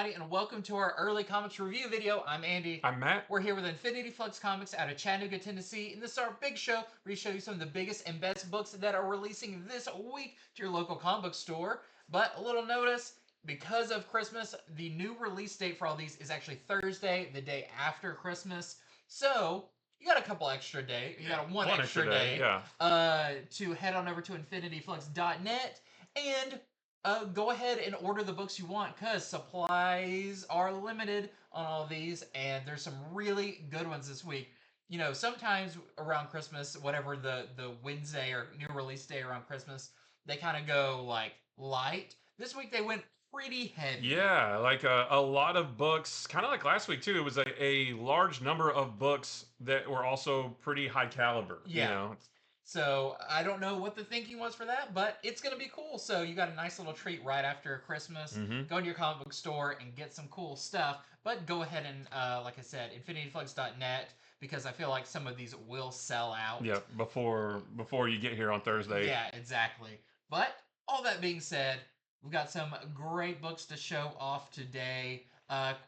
everybody, and welcome to our early comics review video. I'm Andy. I'm Matt. We're here with Infinity Flux Comics out of Chattanooga, Tennessee, and this is our big show where we show you some of the biggest and best books that are releasing this week to your local comic book store. But a little notice, because of Christmas, the new release date for all these is actually Thursday, the day after Christmas. So you got a couple extra days. You got one extra day. To head on over to infinityflux.net and go ahead and order the books you want because supplies are limited on all these, and there's some really good ones this week. You know, sometimes around Christmas, whatever the Wednesday or new release day around Christmas, they kind of go like light. This week they went pretty heavy. Yeah, like a lot of books, kind of like last week too. It was a large number of books that were also pretty high caliber. Yeah. So I don't know what the thinking was for that, but it's going to be cool. So you got a nice little treat right after Christmas. Go to your comic book store and get some cool stuff. But go ahead and, like I said, infinityflux.net, because I feel like some of these will sell out. Yeah, before you get here on Thursday. Yeah, exactly. But all that being said, we've got some great books to show off today.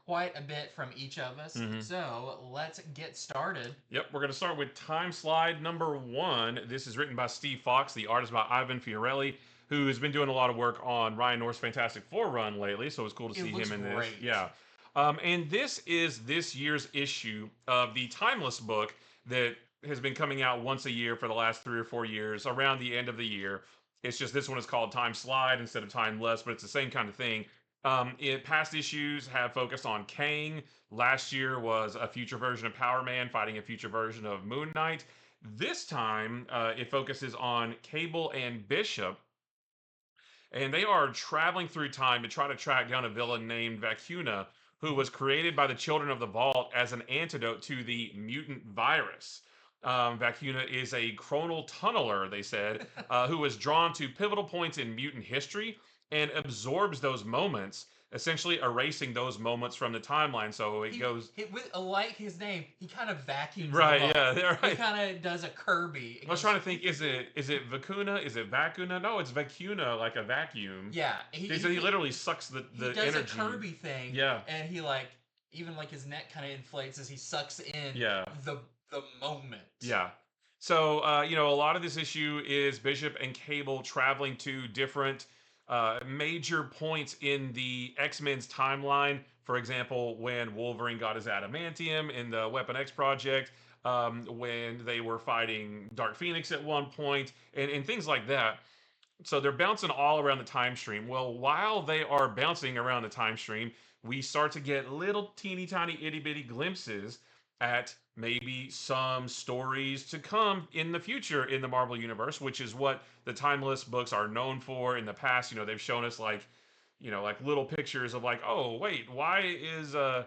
Quite a bit from each of us. So let's get started. Yep, we're going to start with Timeslide number 1. This is written by Steve Fox. The art is by Ivan Fiorelli, who has been doing a lot of work on Ryan North's Fantastic Four run lately. So it's cool to see him in this. Yeah. And this is this year's issue of the Timeless book that has been coming out once a year for the last 3 or 4 years around the end of the year. It's just this one is called Timeslide instead of Timeless, but it's the same kind of thing. Past issues have focused on Kang. Last year was a future version of Power Man fighting a future version of Moon Knight. This time, it focuses on Cable and Bishop, and they are traveling through time to try to track down a villain named Vacuna, who was created by the Children of the Vault as an antidote to the mutant virus. Vacuna is a chronal tunneler, they said, who is drawn to pivotal points in mutant history and absorbs those moments, essentially erasing those moments from the timeline. So it goes like his name, he kind of vacuums. Right, yeah, right. He kind of does a Kirby. I was trying to think, is it Vacuna? Is it Vacuna? No, it's Vacuna, like a vacuum. Yeah, he literally sucks the energy. He does a Kirby thing. Yeah, and he even his neck kind of inflates as he sucks in. The moment. Yeah. So a lot of this issue is Bishop and Cable traveling to different major points in the X-Men's timeline. For example, when Wolverine got his adamantium in the Weapon X project, when they were fighting Dark Phoenix at one point, and things like that. So they're bouncing all around the time stream. Well, while they are bouncing around the time stream, we start to get little teeny tiny itty bitty glimpses at maybe some stories to come in the future in the Marvel Universe, which is what the Timeless books are known for in the past. They've shown us like little pictures of like, oh, wait, why is the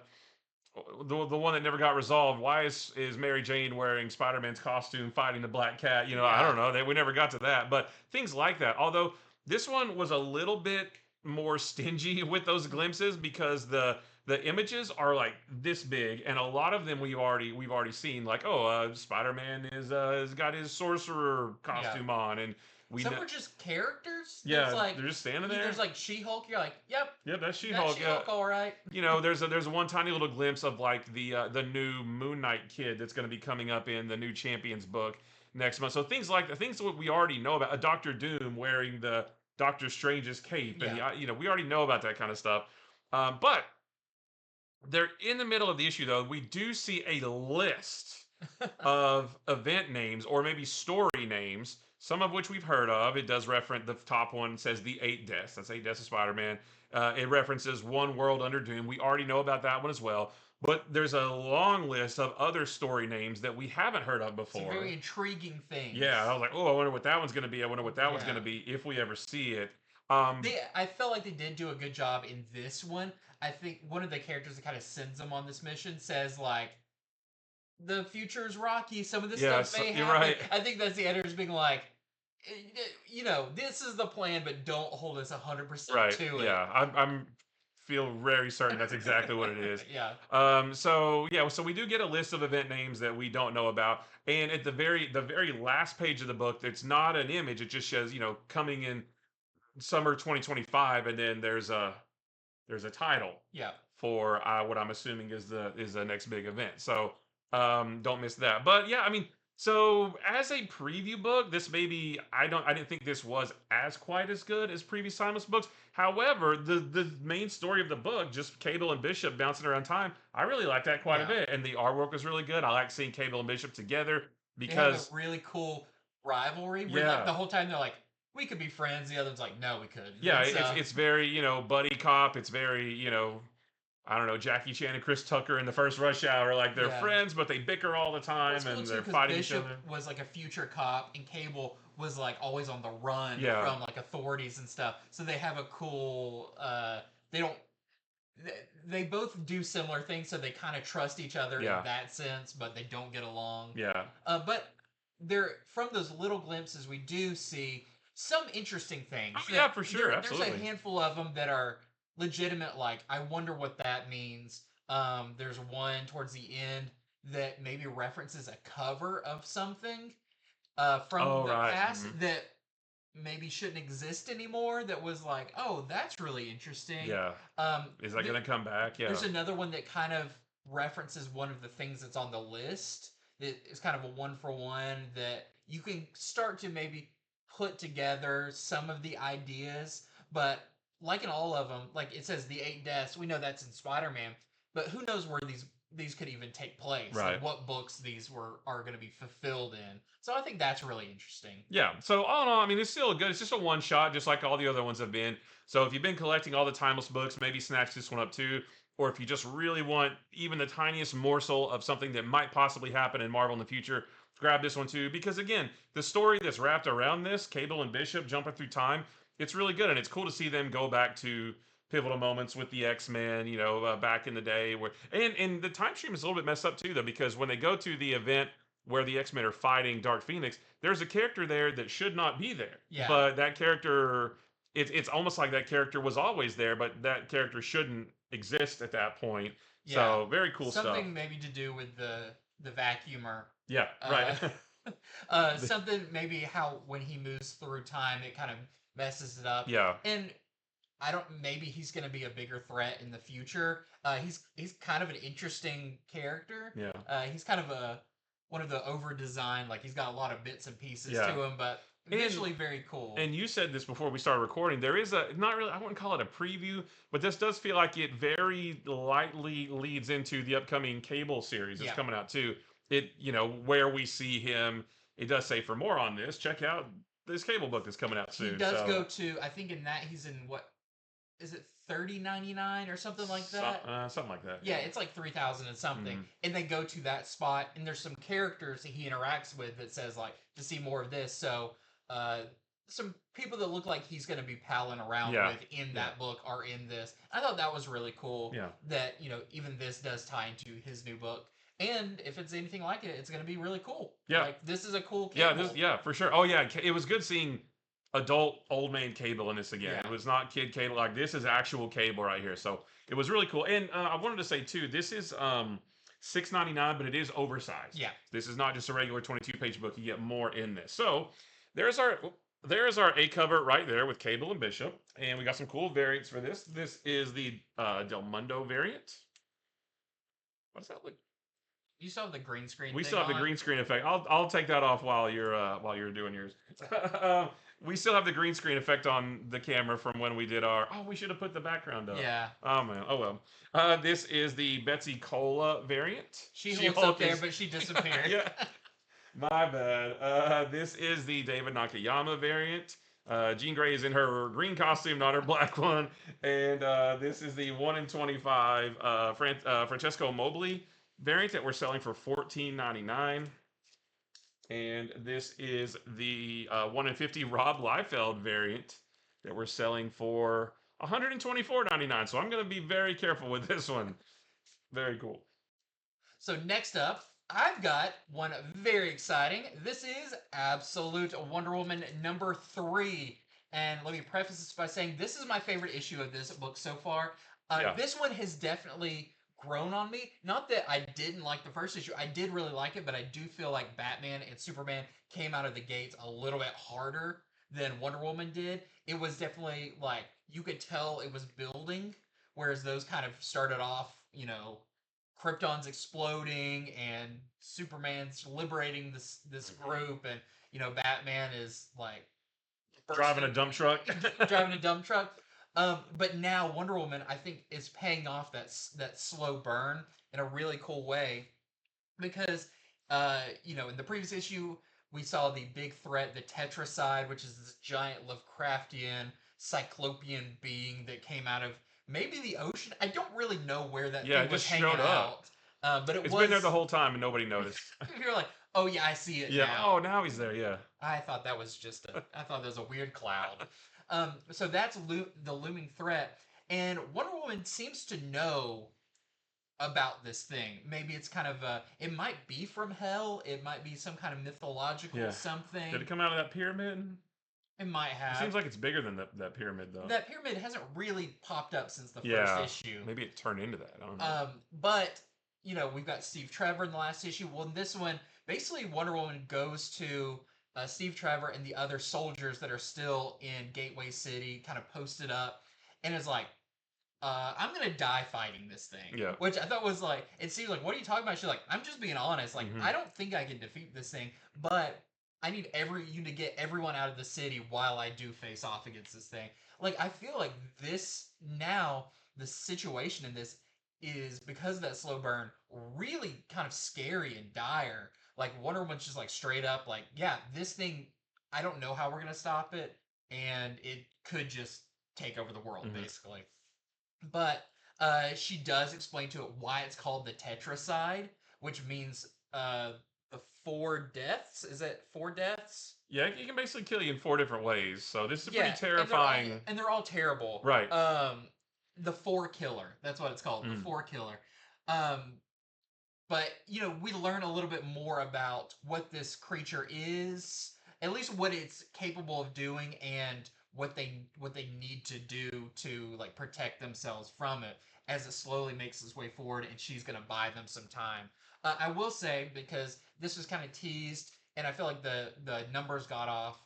one that never got resolved, why is Mary Jane wearing Spider-Man's costume fighting the Black Cat? I don't know. We never got to that, but things like that. Although this one was a little bit more stingy with those glimpses because the images are like this big, and a lot of them we've already seen. Like, Spider-Man has got his sorcerer costume on, and some were just characters. Yeah, they're just standing there. There's like She-Hulk. You're like, yep, that's She-Hulk. All right. There's one tiny little glimpse of like the new Moon Knight kid that's going to be coming up in the new Champions book next month. So things that we already know about. A Doctor Doom wearing the Doctor Strange's cape, and we already know about that kind of stuff. But they're in the middle of the issue, though. We do see a list of event names, or maybe story names, some of which we've heard of. It does reference, the top one says the 8 Deaths. That's 8 Deaths of Spider-Man. It references One World Under Doom. We already know about that one as well. But there's a long list of other story names that we haven't heard of before. Some very intriguing things. Yeah, I was like, I wonder what that one's going to be. I wonder what that one's going to be if we ever see it. I felt like they did do a good job in this one. I think one of the characters that kind of sends them on this mission says, like, the future is rocky. Some of this stuff may happen. Right. I think that's the editors being like, this is the plan, but don't hold us 100% to it. Yeah, I'm feel very certain that's exactly what it is. Yeah. So we do get a list of event names that we don't know about, and at the very last page of the book, it's not an image. It just says, coming in summer 2025, and then there's a there's a title Yeah. for what I'm assuming is the next big event. So don't miss that. But yeah, I mean, so as a preview book, this maybe I didn't think this was as quite as good as previous Timeless books. However, the main story of the book, just Cable and Bishop bouncing around time, I really like that quite a Yeah. bit, and the artwork was really good. I like seeing Cable and Bishop together They have a because really cool rivalry where yeah. like the whole time they're like, we could be friends. The other one's like, no, we couldn't. Yeah, And so, it's very, buddy cop. It's very, I don't know, Jackie Chan and Chris Tucker in the first Rush Hour, like they're yeah. friends, but they bicker all the Well, time it's cool and too they're because fighting each Bishop other. was like a future cop, and Cable was like always on the run Yeah. from like authorities and stuff. So they have a cool. They don't. They both do similar things, so they kind of trust each other Yeah. in that sense, but they don't get along. Yeah. But there, from those little glimpses, we do see some interesting things. Oh, yeah, for sure, There's absolutely. a handful of them that are legitimate. Like, I wonder what that means. There's one towards the end that maybe references a cover of something from the right. past that maybe shouldn't exist anymore. That was like, oh, that's really interesting. Yeah. Is that going to come back? Yeah. There's another one that kind of references one of the things that's on the list. That is kind of a one for one that you can start to maybe put together some of the ideas, but like in all of them, like it says the 8 deaths. We know that's in Spider-Man, but who knows where these could even take place? Right. Like what books these are going to be fulfilled in. So I think that's really interesting. Yeah. So all in all, I mean, it's still good. It's just a one shot, just like all the other ones have been. So if you've been collecting all the Timeless books, maybe snatch this one up too. Or if you just really want even the tiniest morsel of something that might possibly happen in Marvel in the future, grab this one too. Because again, the story that's wrapped around this, Cable and Bishop jumping through time, it's really good. And it's cool to see them go back to pivotal moments with the X-Men, back in the day. And the time stream is a little bit messed up too, though, because when they go to the event where the X-Men are fighting Dark Phoenix, there's a character there that should not be there. Yeah. But that character, it's almost like that character was always there, but that character shouldn't exist at that point. Yeah. So very cool stuff. Something maybe to do with the vacuumer. Yeah, right. Something maybe how when he moves through time it kind of messes it up. Yeah. And maybe he's going to be a bigger threat in the future. He's kind of an interesting character. Yeah. He's kind of one of the over designed, like he's got a lot of bits and pieces Yeah. to him, but visually very cool. And you said this before we started recording. There is not really, I wouldn't call it a preview, but this does feel like it very lightly leads into the upcoming Cable series that's coming out too. It, where we see him, it does say for more on this, check out this Cable book that's coming out soon. He does go to, I think in that he's in what, is it 30.99 or something like that? Something like that. Yeah, it's like 3,000 and something. And they go to that spot, and there's some characters that he interacts with that says like to see more of this. So some people that look like he's going to be palling around with in that book are in this. I thought that was really cool. Yeah. That even this does tie into his new book. And if it's anything like it, it's going to be really cool. Yeah. Like this is a cool Cable. Yeah, for sure. Oh yeah, it was good seeing adult old man Cable in this again. Yeah. It was not kid Cable. Like this is actual Cable right here. So it was really cool. And I wanted to say too, this is $6.99, but it is oversized. Yeah. This is not just a regular 22-page book. You get more in this. So there's our A cover right there with Cable and Bishop, and we got some cool variants for this. This is the Del Mundo variant. What does that look? You still have the green screen. We thing still have the on? green screen effect. I'll take that off while you're doing yours. We still have the green screen effect on the camera from when we did our. Oh, we should have put the background up. Yeah. Oh man. Oh well. This is the Betsy Cola variant. She holds up there, but she disappeared. Yeah. My bad. This is the David Nakayama variant. Jean Grey is in her green costume, not her black one. And this is the 1 in 25 Francesco Mobley variant that we're selling for $14.99. And this is the 1 in 50 Rob Liefeld variant that we're selling for $124.99. So I'm going to be very careful with this one. Very cool. So next up, I've got one very exciting. This is Absolute Wonder Woman number 3. And let me preface this by saying this is my favorite issue of this book so far. This one has definitely grown on me. Not that I didn't like the first issue. I did really like it, but I do feel like Batman and Superman came out of the gates a little bit harder than Wonder Woman did. It was definitely like, you could tell it was building. whereas those kind of started off, Krypton's exploding and Superman's liberating this group, and Batman is like Driving a dump truck. driving a dump truck. But now Wonder Woman, I think, is paying off that slow burn in a really cool way, because in the previous issue we saw the big threat, the Tetracide, which is this giant Lovecraftian cyclopean being that came out of maybe the ocean. I don't really know where that thing was hanging out. But it's been there the whole time and nobody noticed. You're like, oh yeah, I see it yeah. now. Oh, now he's there. Yeah. I thought that was I thought that was a weird cloud. So that's the looming threat, and Wonder Woman seems to know about this thing. Maybe it's kind of it might be from hell. It might be some kind of mythological something. Did it come out of that pyramid? It might have. It seems like it's bigger than that pyramid, though. That pyramid hasn't really popped up since the first issue. Maybe it turned into that. I don't know. But we've got Steve Trevor in the last issue. Well, in this one, basically Wonder Woman goes to Steve Trevor and the other soldiers that are still in Gateway City, kind of posted up, and is like, I'm gonna die fighting this thing. Yeah. Which I thought was like, it seemed like, what are you talking about? She's like, I'm just being honest. Like, I don't think I can defeat this thing, but I need you to get everyone out of the city while I do face off against this thing. Like, I feel like this now, the situation in this is, because of that slow burn, really kind of scary and dire. Like, Wonder Woman's just like straight up like, yeah, this thing, I don't know how we're gonna stop it, and it could just take over the world, basically. But she does explain to it why it's called the Tetracide, which means the 4 deaths. Is it 4 deaths? Yeah, it can basically kill you in 4 different ways. So this is pretty terrifying. And they're all terrible. Right. The 4 Killer. That's what it's called. The 4 Killer. But we learn a little bit more about what this creature is, at least what it's capable of doing, and what they need to do to like protect themselves from it as it slowly makes its way forward, and she's gonna buy them some time. I will say, because this was kind of teased, and I feel like the numbers got off.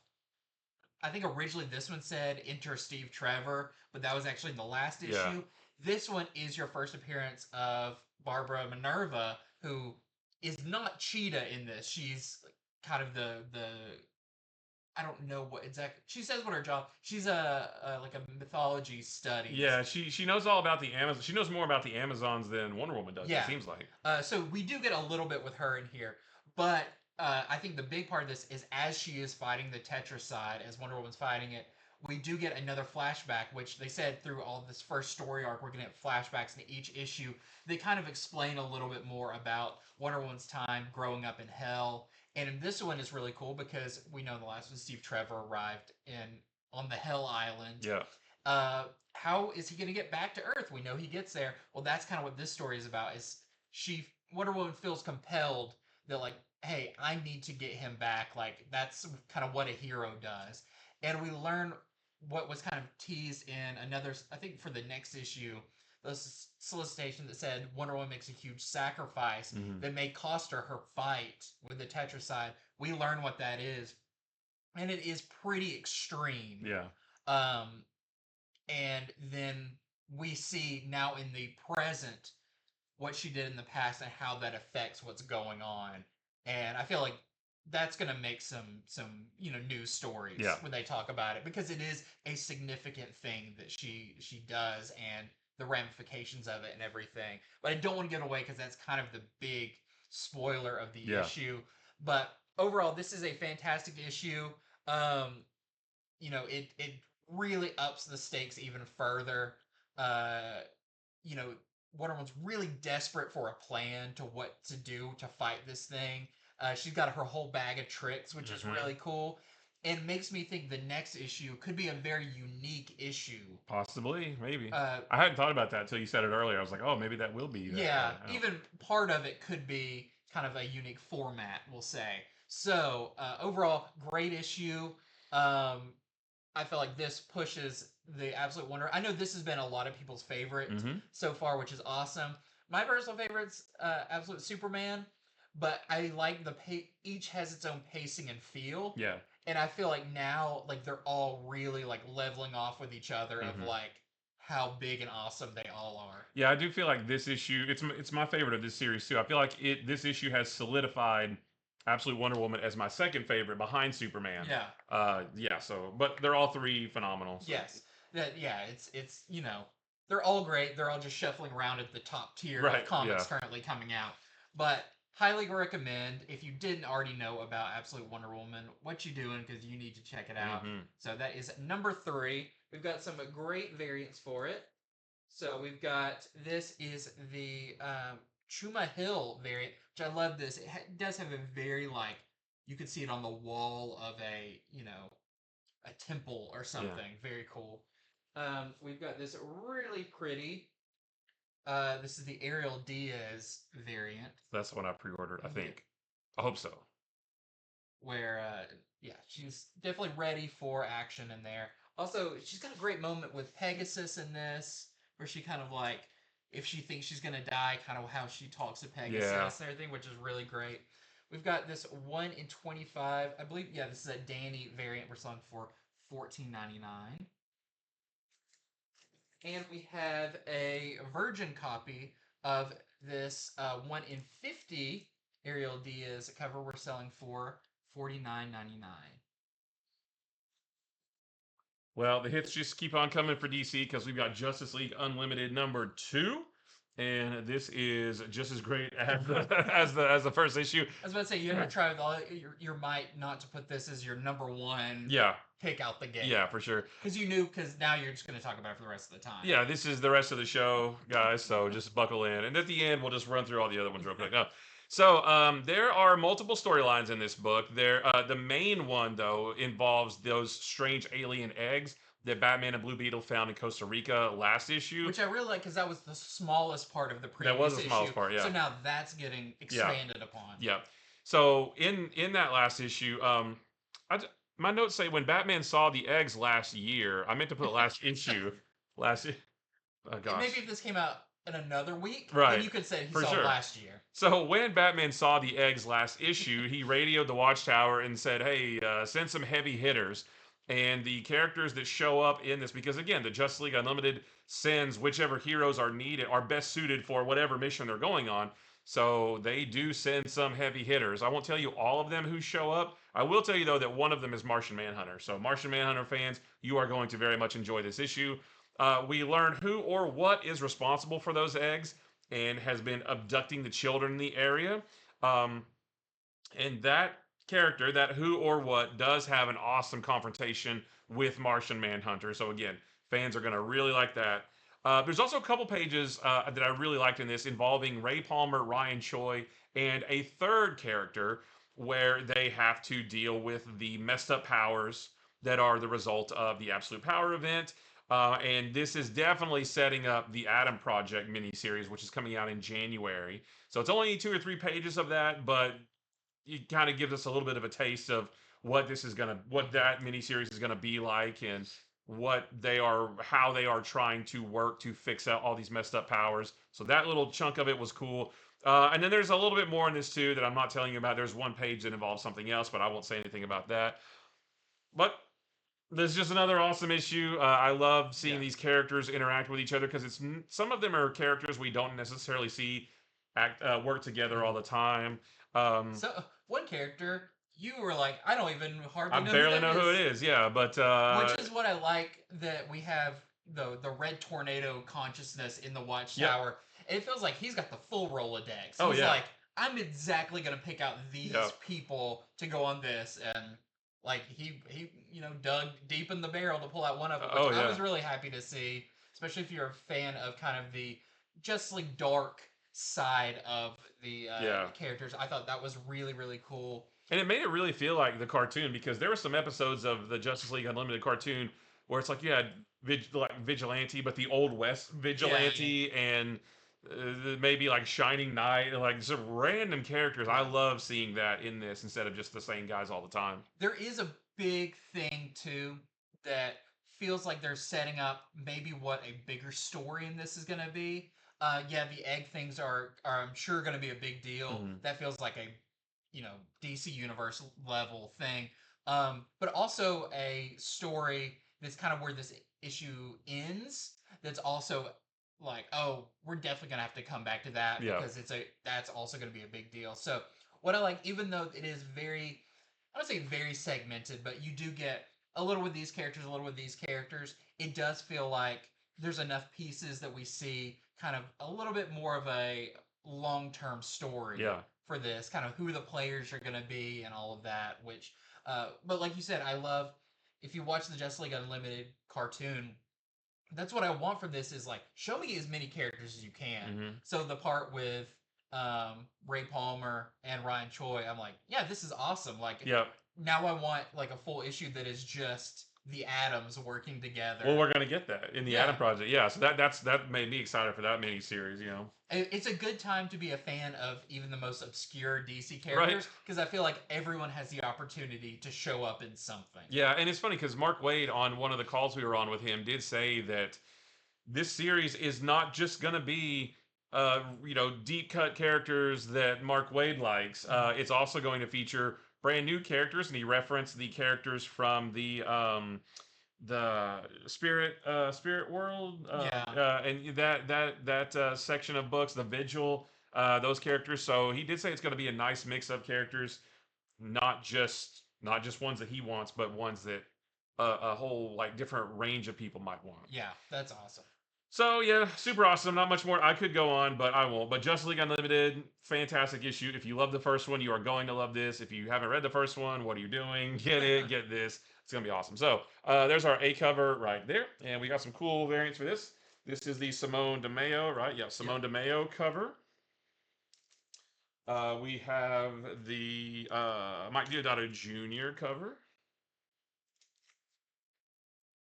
I think originally this one said enter Steve Trevor, but that was actually in the last issue. Yeah. This one is your first appearance of Barbara Minerva, who is not Cheetah in this. She's kind of the I don't know what exactly she says. What her job? She's like a mythology study. Yeah, she knows all about the Amazon. She knows more about the Amazons than Wonder Woman does. Yeah. It seems like. So we do get a little bit with her in here, but I think the big part of this is, as she is fighting the Tetracide, as Wonder Woman's fighting it, we do get another flashback, which they said through all this first story arc, we're going to get flashbacks in each issue. They kind of explain a little bit more about Wonder Woman's time growing up in hell. And in this one is really cool because we know in the last one Steve Trevor arrived on the Hell Island. Yeah. How is he going to get back to Earth? We know he gets there. Well, that's kind of what this story is about. Is Wonder Woman feels compelled that, like, hey, I need to get him back. Like, that's kind of what a hero does. And we learn what was kind of teased in another, I think for the next issue, the solicitation that said Wonder Woman makes a huge sacrifice that may cost her fight with the Tetracide. We learn what that is, and it is pretty extreme. Yeah. And then we see now in the present what she did in the past and how that affects what's going on. And I feel like that's going to make some news stories when they talk about it, because it is a significant thing that she does, and the ramifications of it and everything. But I don't want to give it away because that's kind of the big spoiler of the issue. But overall, this is a fantastic issue. It really ups the stakes even further. Wonder Woman's really desperate for a plan to what to do to fight this thing. She's got her whole bag of tricks, which is really cool. And makes me think the next issue could be a very unique issue. Possibly, maybe. I hadn't thought about that until you said it earlier. I was like, oh, maybe that will be that. Yeah, even part of it could be kind of a unique format, we'll say. So, overall, great issue. I feel like this pushes the Absolute Wonder. I know this has been a lot of people's favorite so far, which is awesome. My personal favorite's Absolute Superman, but I like each has its own pacing and feel. Yeah. And I feel like now, like, they're all really, like, leveling off with each other of, like, how big and awesome they all are. Yeah, I do feel like this issue it's my favorite of this series too. I feel like this issue has solidified Absolute Wonder Woman as my second favorite behind Superman. Yeah. Yeah, so but they're all three phenomenal. So. Yes. It's they're all great. They're all just shuffling around at the top tier Right, of comics yeah. currently coming out. But highly recommend if you didn't already know about Absolute Wonder Woman, what you doing because you need to check it out. Mhm. So that is number 3. We've got some great variants for it. So we've got this is the Chuma Hill variant, which I love. This does have a very like you could see it on the wall of a a temple or Yeah. something. Very cool. We've got this really pretty. This is the Ariel Diaz variant. That's the one I pre-ordered, I Yeah. think. I hope so. Where yeah, she's definitely ready for action in there. Also, she's got a great moment with Pegasus in this, where she kind of like, if she thinks she's gonna die, kind of how she talks to Pegasus Yeah. and everything, which is really great. We've got this 1 in 25. I believe, yeah, this is a Danny variant we're selling for $14.99. And we have a virgin copy of this 1 in 50 Ariel Diaz cover we're selling for $49.99. Well, the hits just keep on coming for DC because we've got Justice League Unlimited #2, and this is just as great as the first issue. I was about to say you had to try with all your might not to put this as your number 1 Yeah, pick out the gate. yeah, for sure. Because now you're just going to talk about it for the rest of the time. Yeah, this is the rest of the show, guys. So just buckle in, and at the end we'll just run through all the other ones real quick. So there are multiple storylines in this book. The main one though involves those strange alien eggs that Batman and Blue Beetle found in Costa Rica last issue. Which I really like because that was the smallest part of the previous That was the issue. smallest part, yeah. So now that's getting expanded upon. Yeah. So in that last issue, my notes say when Batman saw the eggs last year. I meant to put last issue. Last. Oh gosh. Maybe if this came out in another week, right? Then you could say he for saw sure. last year. So when Batman saw the eggs last issue, he radioed the Watchtower and said, "Hey, send some heavy hitters." And the characters that show up in this, because again, the Justice League Unlimited sends whichever heroes are needed, are best suited for whatever mission they're going on. So they do send some heavy hitters. I won't tell you all of them who show up. I will tell you though that one of them is Martian Manhunter. So Martian Manhunter fans, you are going to very much enjoy this issue. We learn who or what is responsible for those eggs and has been abducting the children in the area. And that character, that who or what, does have an awesome confrontation with Martian Manhunter. So again, fans are going to really like that. There's also a couple pages that I really liked in this involving Ray Palmer, Ryan Choi, and a third character where they have to deal with the messed up powers that are the result of the Absolute Power event. And this is definitely setting up the Adam Project miniseries, which is coming out in January. So it's only 2 or 3 pages of that, but it kind of gives us a little bit of a taste of what that miniseries is gonna be like, and how they are trying to work to fix out all these messed up powers. So that little chunk of it was cool. And then there's a little bit more in this too that I'm not telling you about. There's one page that involves something else, but I won't say anything about that. But this is just another awesome issue. I love seeing these characters interact with each other because some of them are characters we don't necessarily see work together all the time. So one character you were like, I don't even hardly I know barely who that know who is. it is. Yeah, but Which is what I like that we have the red tornado consciousness in the Watchtower. It feels like he's got the full Rolodex. Oh, He's yeah. like, I'm exactly gonna pick out these people to go on this, and like he dug deep in the barrel to pull out one of them, which I was really happy to see, especially if you're a fan of kind of the Justice League dark side of the characters. I thought that was really, really cool. And it made it really feel like the cartoon because there were some episodes of the Justice League Unlimited cartoon where it's like you had like Vigilante, but the Old West Vigilante, and maybe like Shining Knight, and like some random characters. I love seeing that in this instead of just the same guys all the time. There is a big thing too that feels like they're setting up maybe what a bigger story in this is going to be. The egg things are I'm sure going to be a big deal. Mm-hmm. That feels like a DC Universe level thing. But also a story that's kind of where this issue ends that's also like, oh, we're definitely gonna have to come back to that Yeah. because that's also gonna be a big deal. So what I like, even though it is very, I don't say very segmented, but you do get a little with these characters, a little with these characters. It does feel like there's enough pieces that we see kind of a little bit more of a long-term story Yeah. for this, kind of who the players are going to be and all of that. Which, but like you said, I love if you watch the Justice League Unlimited cartoon. That's what I want from this is like show me as many characters as you can. Mm-hmm. So the part with Ray Palmer and Ryan Choi, I'm like, yeah, this is awesome. Like Yep. now I want like a full issue that is just the atoms working together. Well, we're gonna get that in the Yeah. Atom Project. Yeah, so that made me excited for that mini series. You know, It's a good time to be a fan of even the most obscure DC characters because I feel like everyone has the opportunity to show up in something. Yeah, and it's funny because Mark Waid on one of the calls we were on with him did say that this series is not just gonna be deep cut characters that Mark Waid likes. It's also going to feature brand new characters, and he referenced the characters from the spirit world, Yeah. and that section of books, the Vigil, those characters. So he did say it's going to be a nice mix of characters, not just ones that he wants, but ones that a whole like different range of people might want. Yeah, that's awesome. So yeah, super awesome. Not much more I could go on, but I won't. But Justice League Unlimited, fantastic issue. If you love the first one, you are going to love this. If you haven't read the first one, what are you doing? Get it, get this. It's gonna be awesome. So there's our A cover right there, and we got some cool variants for this. This is the Simone DeMeo, right? Yeah, Simone DeMeo cover. We have the Mike Deodato Jr. cover.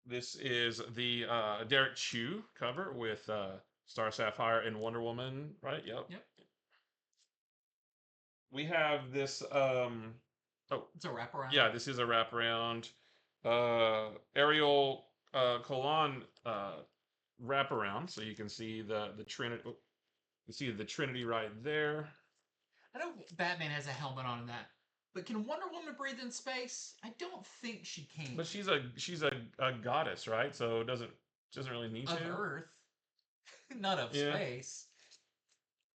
This is the Derek Chu cover with Star Sapphire and Wonder Woman, right? Yep. Yep. We have this. It's a wraparound. Yeah, this is a wraparound. Ariel Colon wraparound, so you can see the Trinity. You see the Trinity right there. I know Batman has a helmet on in that, but can Wonder Woman breathe in space? I don't think she can. But she's a goddess, right? So it doesn't really need of to. Earth, not of space.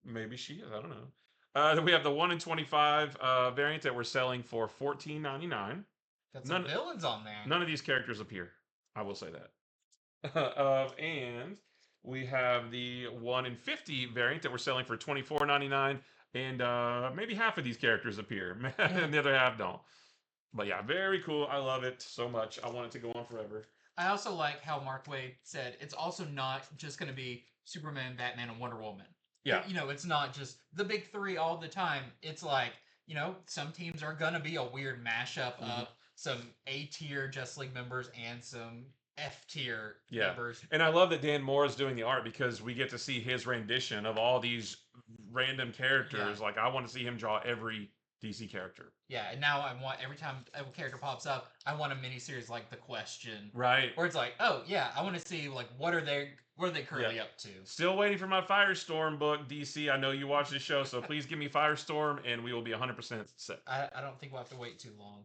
Maybe she is. I don't know. Then we have the 1 in 25 variant that we're selling for $14.99. Got some villains on there. None of these characters appear. I will say that. And we have the 1 in 50 variant that we're selling for $24.99. And maybe half of these characters appear, and the other half don't. But yeah, very cool. I love it so much. I want it to go on forever. I also like how Mark Waid said it's also not just going to be Superman, Batman, and Wonder Woman. Yeah. It's not just the big three all the time. It's like, some teams are going to be a weird mashup of some A-tier Justice League members and some F-tier members. And I love that Dan Moore is doing the art because we get to see his rendition of all these random characters. Yeah. Like, I want to see him draw every DC character. Yeah, and now I want, every time a character pops up, I want a miniseries like The Question. Right. Where it's like, oh, yeah, I want to see, like, what are they currently up to? Still waiting for my Firestorm book, DC. I know you watch this show, so please give me Firestorm, and we will be 100% set. I don't think we'll have to wait too long.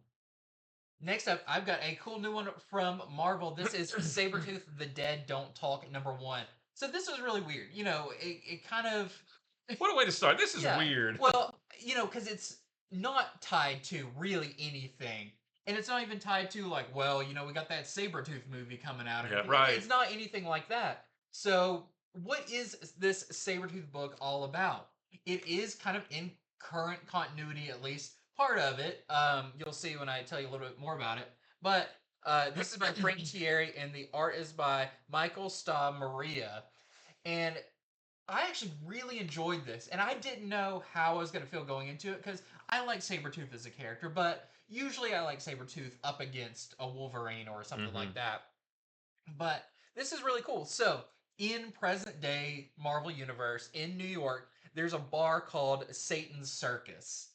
Next up, I've got a cool new one from Marvel. This is Sabretooth, The Dead Don't Talk, #1. So this was really weird. It kind of... What a way to start. This is weird. Well, because it's not tied to really anything. And it's not even tied to, like, well, we got that Sabretooth movie coming out. Yeah, right. It's not anything like that. So what is this Sabretooth book all about? It is kind of in current continuity, at least part of it. You'll see when I tell you a little bit more about it. But this is by Frank Thierry, and the art is by Michael Sta Maria. And I actually really enjoyed this, and I didn't know how I was going to feel going into it, because I like Sabretooth as a character, but usually I like Sabretooth up against a Wolverine or something like that. But this is really cool. So, in present-day Marvel Universe, in New York, there's a bar called Satan's Circus,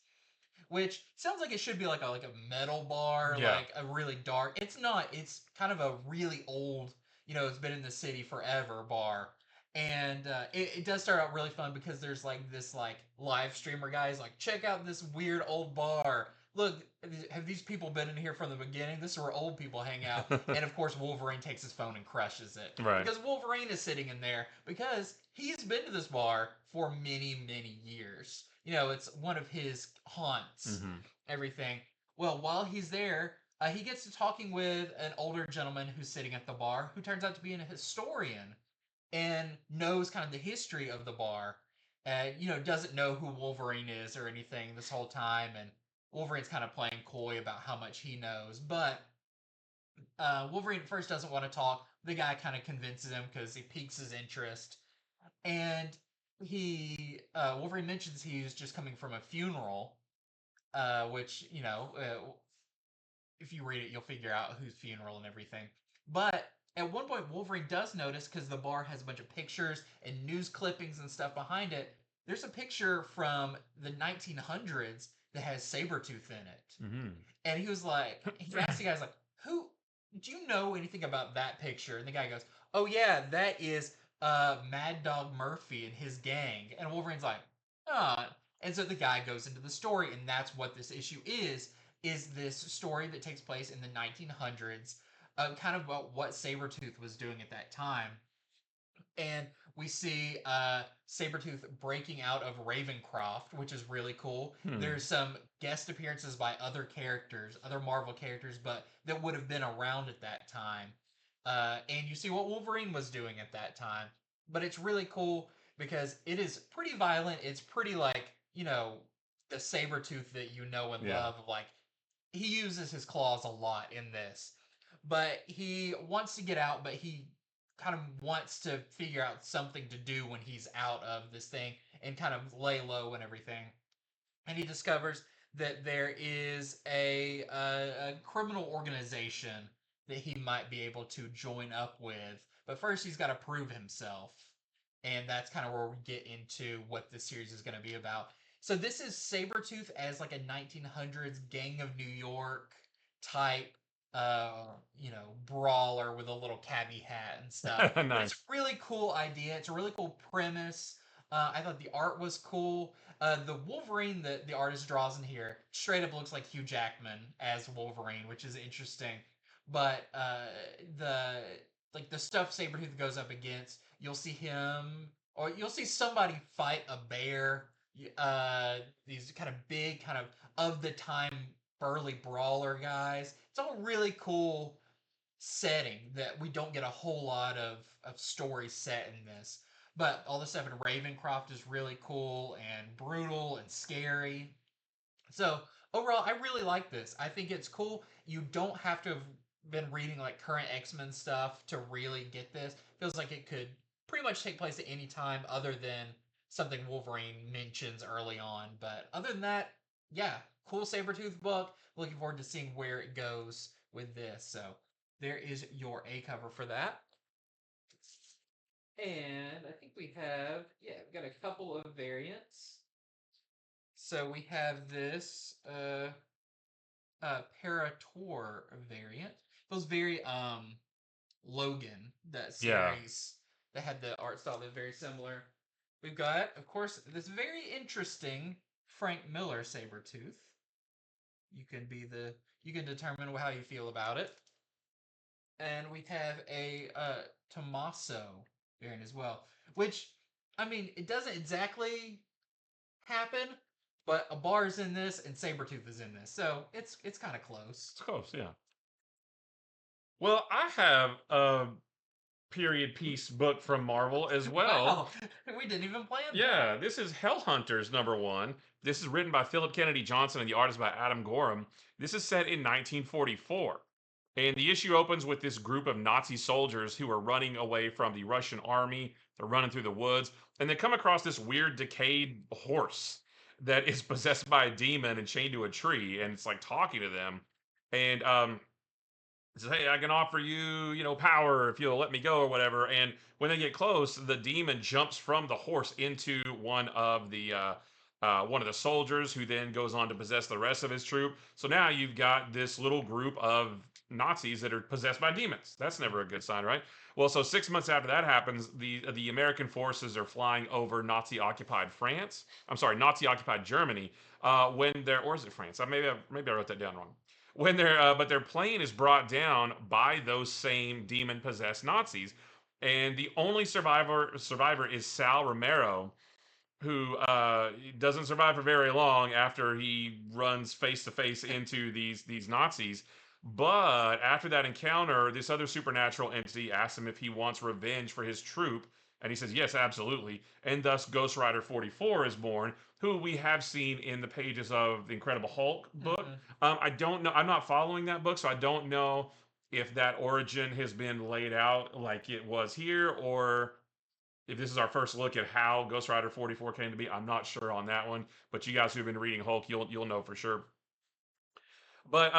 which sounds like it should be like a metal bar, like a really dark... It's not. It's kind of a really old, it's been in the city forever bar. And it does start out really fun because there's like this live streamer guys like, check out this weird old bar look, have these people been in here from the beginning? This is where old people hang out. And of course, Wolverine takes his phone and crushes it. Right. Because Wolverine is sitting in there because he's been to this bar for many, many years. You know, it's one of his haunts, Mm-hmm. everything. Well, while he's there, he gets to talking with an older gentleman who's sitting at the bar who turns out to be a historian and knows kind of the history of the bar and, you know, doesn't know who Wolverine is or anything this whole time. And Wolverine's kind of playing coy about how much he knows. But Wolverine at first doesn't want to talk. The guy kind of convinces him because he piques his interest. And Wolverine mentions he's just coming from a funeral, which, you know, if you read it, you'll figure out whose funeral and everything. But at one point, Wolverine does notice because the bar has a bunch of pictures and news clippings and stuff behind it. There's a picture from the 1900s that has Sabretooth in it. Mm-hmm. And he was like, he asked the guys, like, who, do you know anything about that picture? And the guy goes, oh, yeah, that is Mad Dog Murphy and his gang. And Wolverine's like, ah. And so the guy goes into the story, and that's what this issue is this story that takes place in the 1900s, kind of about what Sabretooth was doing at that time. And we see Sabretooth breaking out of Ravencroft, which is really cool. There's some guest appearances by other characters, other Marvel characters, but that would have been around at that time. And you see what Wolverine was doing at that time. But it's really cool because it is pretty violent. It's pretty like, you know, the Sabretooth that you know and love. Like, he uses his claws a lot in this. But he wants to get out, but he kind of wants to figure out something to do when he's out of this thing and kind of lay low and everything. And he discovers that there is a criminal organization that he might be able to join up with. But first, he's got to prove himself. And that's kind of where we get into what this series is going to be about. So this is Sabretooth as like a 1900s Gang of New York type, you know, brawler with a little cabbie hat and stuff. Nice. But it's a really cool idea. It's a really cool premise. I thought the art was cool. The Wolverine that the artist draws in here straight up looks like Hugh Jackman as Wolverine, which is interesting. But the stuff Sabretooth goes up against, you'll see him or you'll see somebody fight a bear. These kind of big, kind of the time burly brawler guys. It's all really cool setting that we don't get a whole lot of story set in this. But all the stuff in Ravencroft is really cool and brutal and scary. So overall, I really like this. I think it's cool. You don't have to have been reading like current X-Men stuff to really get this. Feels like it could pretty much take place at any time other than something Wolverine mentions early on. But other than that, yeah, cool Sabretooth book. Looking forward to seeing where it goes with this. So there is your A cover for that. And I think we have, yeah, we've got a couple of variants. So we have this Parator variant. Feels very Logan, that series that had the art style that's very similar. We've got, of course, this very interesting Frank Miller Sabretooth. You can determine how you feel about it. And we have a Tommaso variant as well, which, I mean, it doesn't exactly happen, but a bar is in this and Sabretooth is in this, so it's kind of close. It's close, yeah. Well, I have a period piece book from Marvel as well. Wow, we didn't even plan that. Yeah, this is Hellhunters #1. This is written by Philip Kennedy Johnson and the artist by Adam Gorham. This is set in 1944. And the issue opens with this group of Nazi soldiers who are running away from the Russian army. They're running through the woods, and they come across this weird decayed horse that is possessed by a demon and chained to a tree, and it's like talking to them. And it says, hey, I can offer you, you know, power if you'll let me go or whatever. And when they get close, the demon jumps from the horse into one of the one of the soldiers, who then goes on to possess the rest of his troop. So now you've got this little group of Nazis that are possessed by demons. That's never a good sign, right? Well, so 6 months after that happens, the American forces are flying over Nazi-occupied France. I'm sorry, Nazi-occupied Germany. When they're, or is it France? Maybe I wrote that down wrong. When they're, but their plane is brought down by those same demon-possessed Nazis, and the only survivor is Sal Romero, who doesn't survive for very long after he runs face to face into these Nazis. But after that encounter, this other supernatural entity asks him if he wants revenge for his troop, and he says yes, absolutely. And thus, Ghost Rider 44 is born, who we have seen in the pages of the Incredible Hulk book. I don't know. I'm not following that book, so I don't know if that origin has been laid out like it was here, or if this is our first look at how Ghost Rider 44 came to be. I'm not sure on that one, but you guys who've been reading Hulk, you'll know for sure. But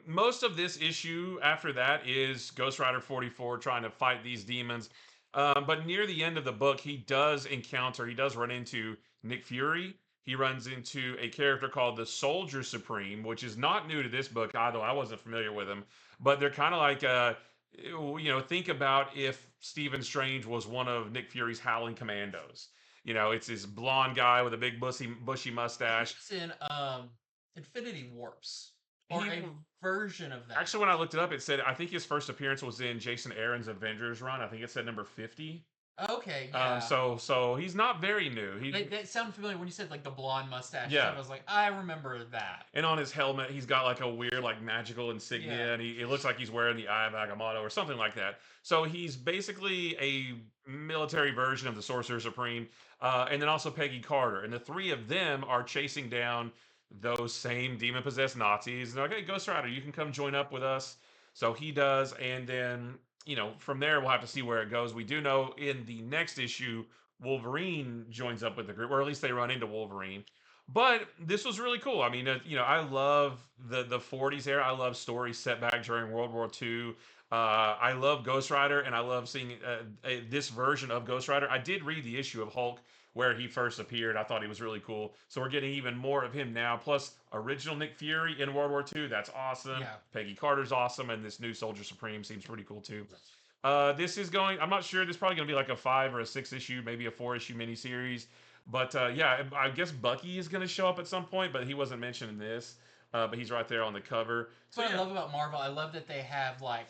most of this issue after that is Ghost Rider 44 trying to fight these demons. But near the end of the book, he does run into Nick Fury. He runs into a character called the Soldier Supreme, which is not new to this book, although I wasn't familiar with him. But they're kind of like, think about if Stephen Strange was one of Nick Fury's Howling Commandos. It's this blonde guy with a big bushy mustache. It's in Infinity Warps. Or He- a version of that. Actually, when I looked it up, it said I think his first appearance was in Jason Aaron's Avengers run. I think it said number 50. Okay, yeah. So he's not very new. That sounded familiar when you said like the blonde mustache. Yeah. I was like, I remember that. And on his helmet, he's got like a weird, like magical insignia, Yeah. and it looks like he's wearing the Eye of Agamotto or something like that. So he's basically a military version of the Sorcerer Supreme, and then also Peggy Carter, and the three of them are chasing down those same demon-possessed Nazis. And okay, Ghost Rider, you can come join up with us. So he does, and then from there we'll have to see where it goes. We do know in the next issue, Wolverine joins up with the group, or at least they run into Wolverine. But this was really cool. I mean, I love the 40s era. I love stories set back during World War II. I love Ghost Rider, and I love seeing this version of Ghost Rider. I did read the issue of Hulk where he first appeared. I thought he was really cool. So we're getting even more of him now. Plus, original Nick Fury in World War II. That's awesome. Yeah. Peggy Carter's awesome, and this new Soldier Supreme seems pretty cool too. This is going. I'm not sure. This is probably going to be like a 5 or a 6 issue, maybe a 4 issue miniseries. But yeah, I guess Bucky is going to show up at some point, but he wasn't mentioned in this. But he's right there on the cover. That's what I love about Marvel. I love that they have like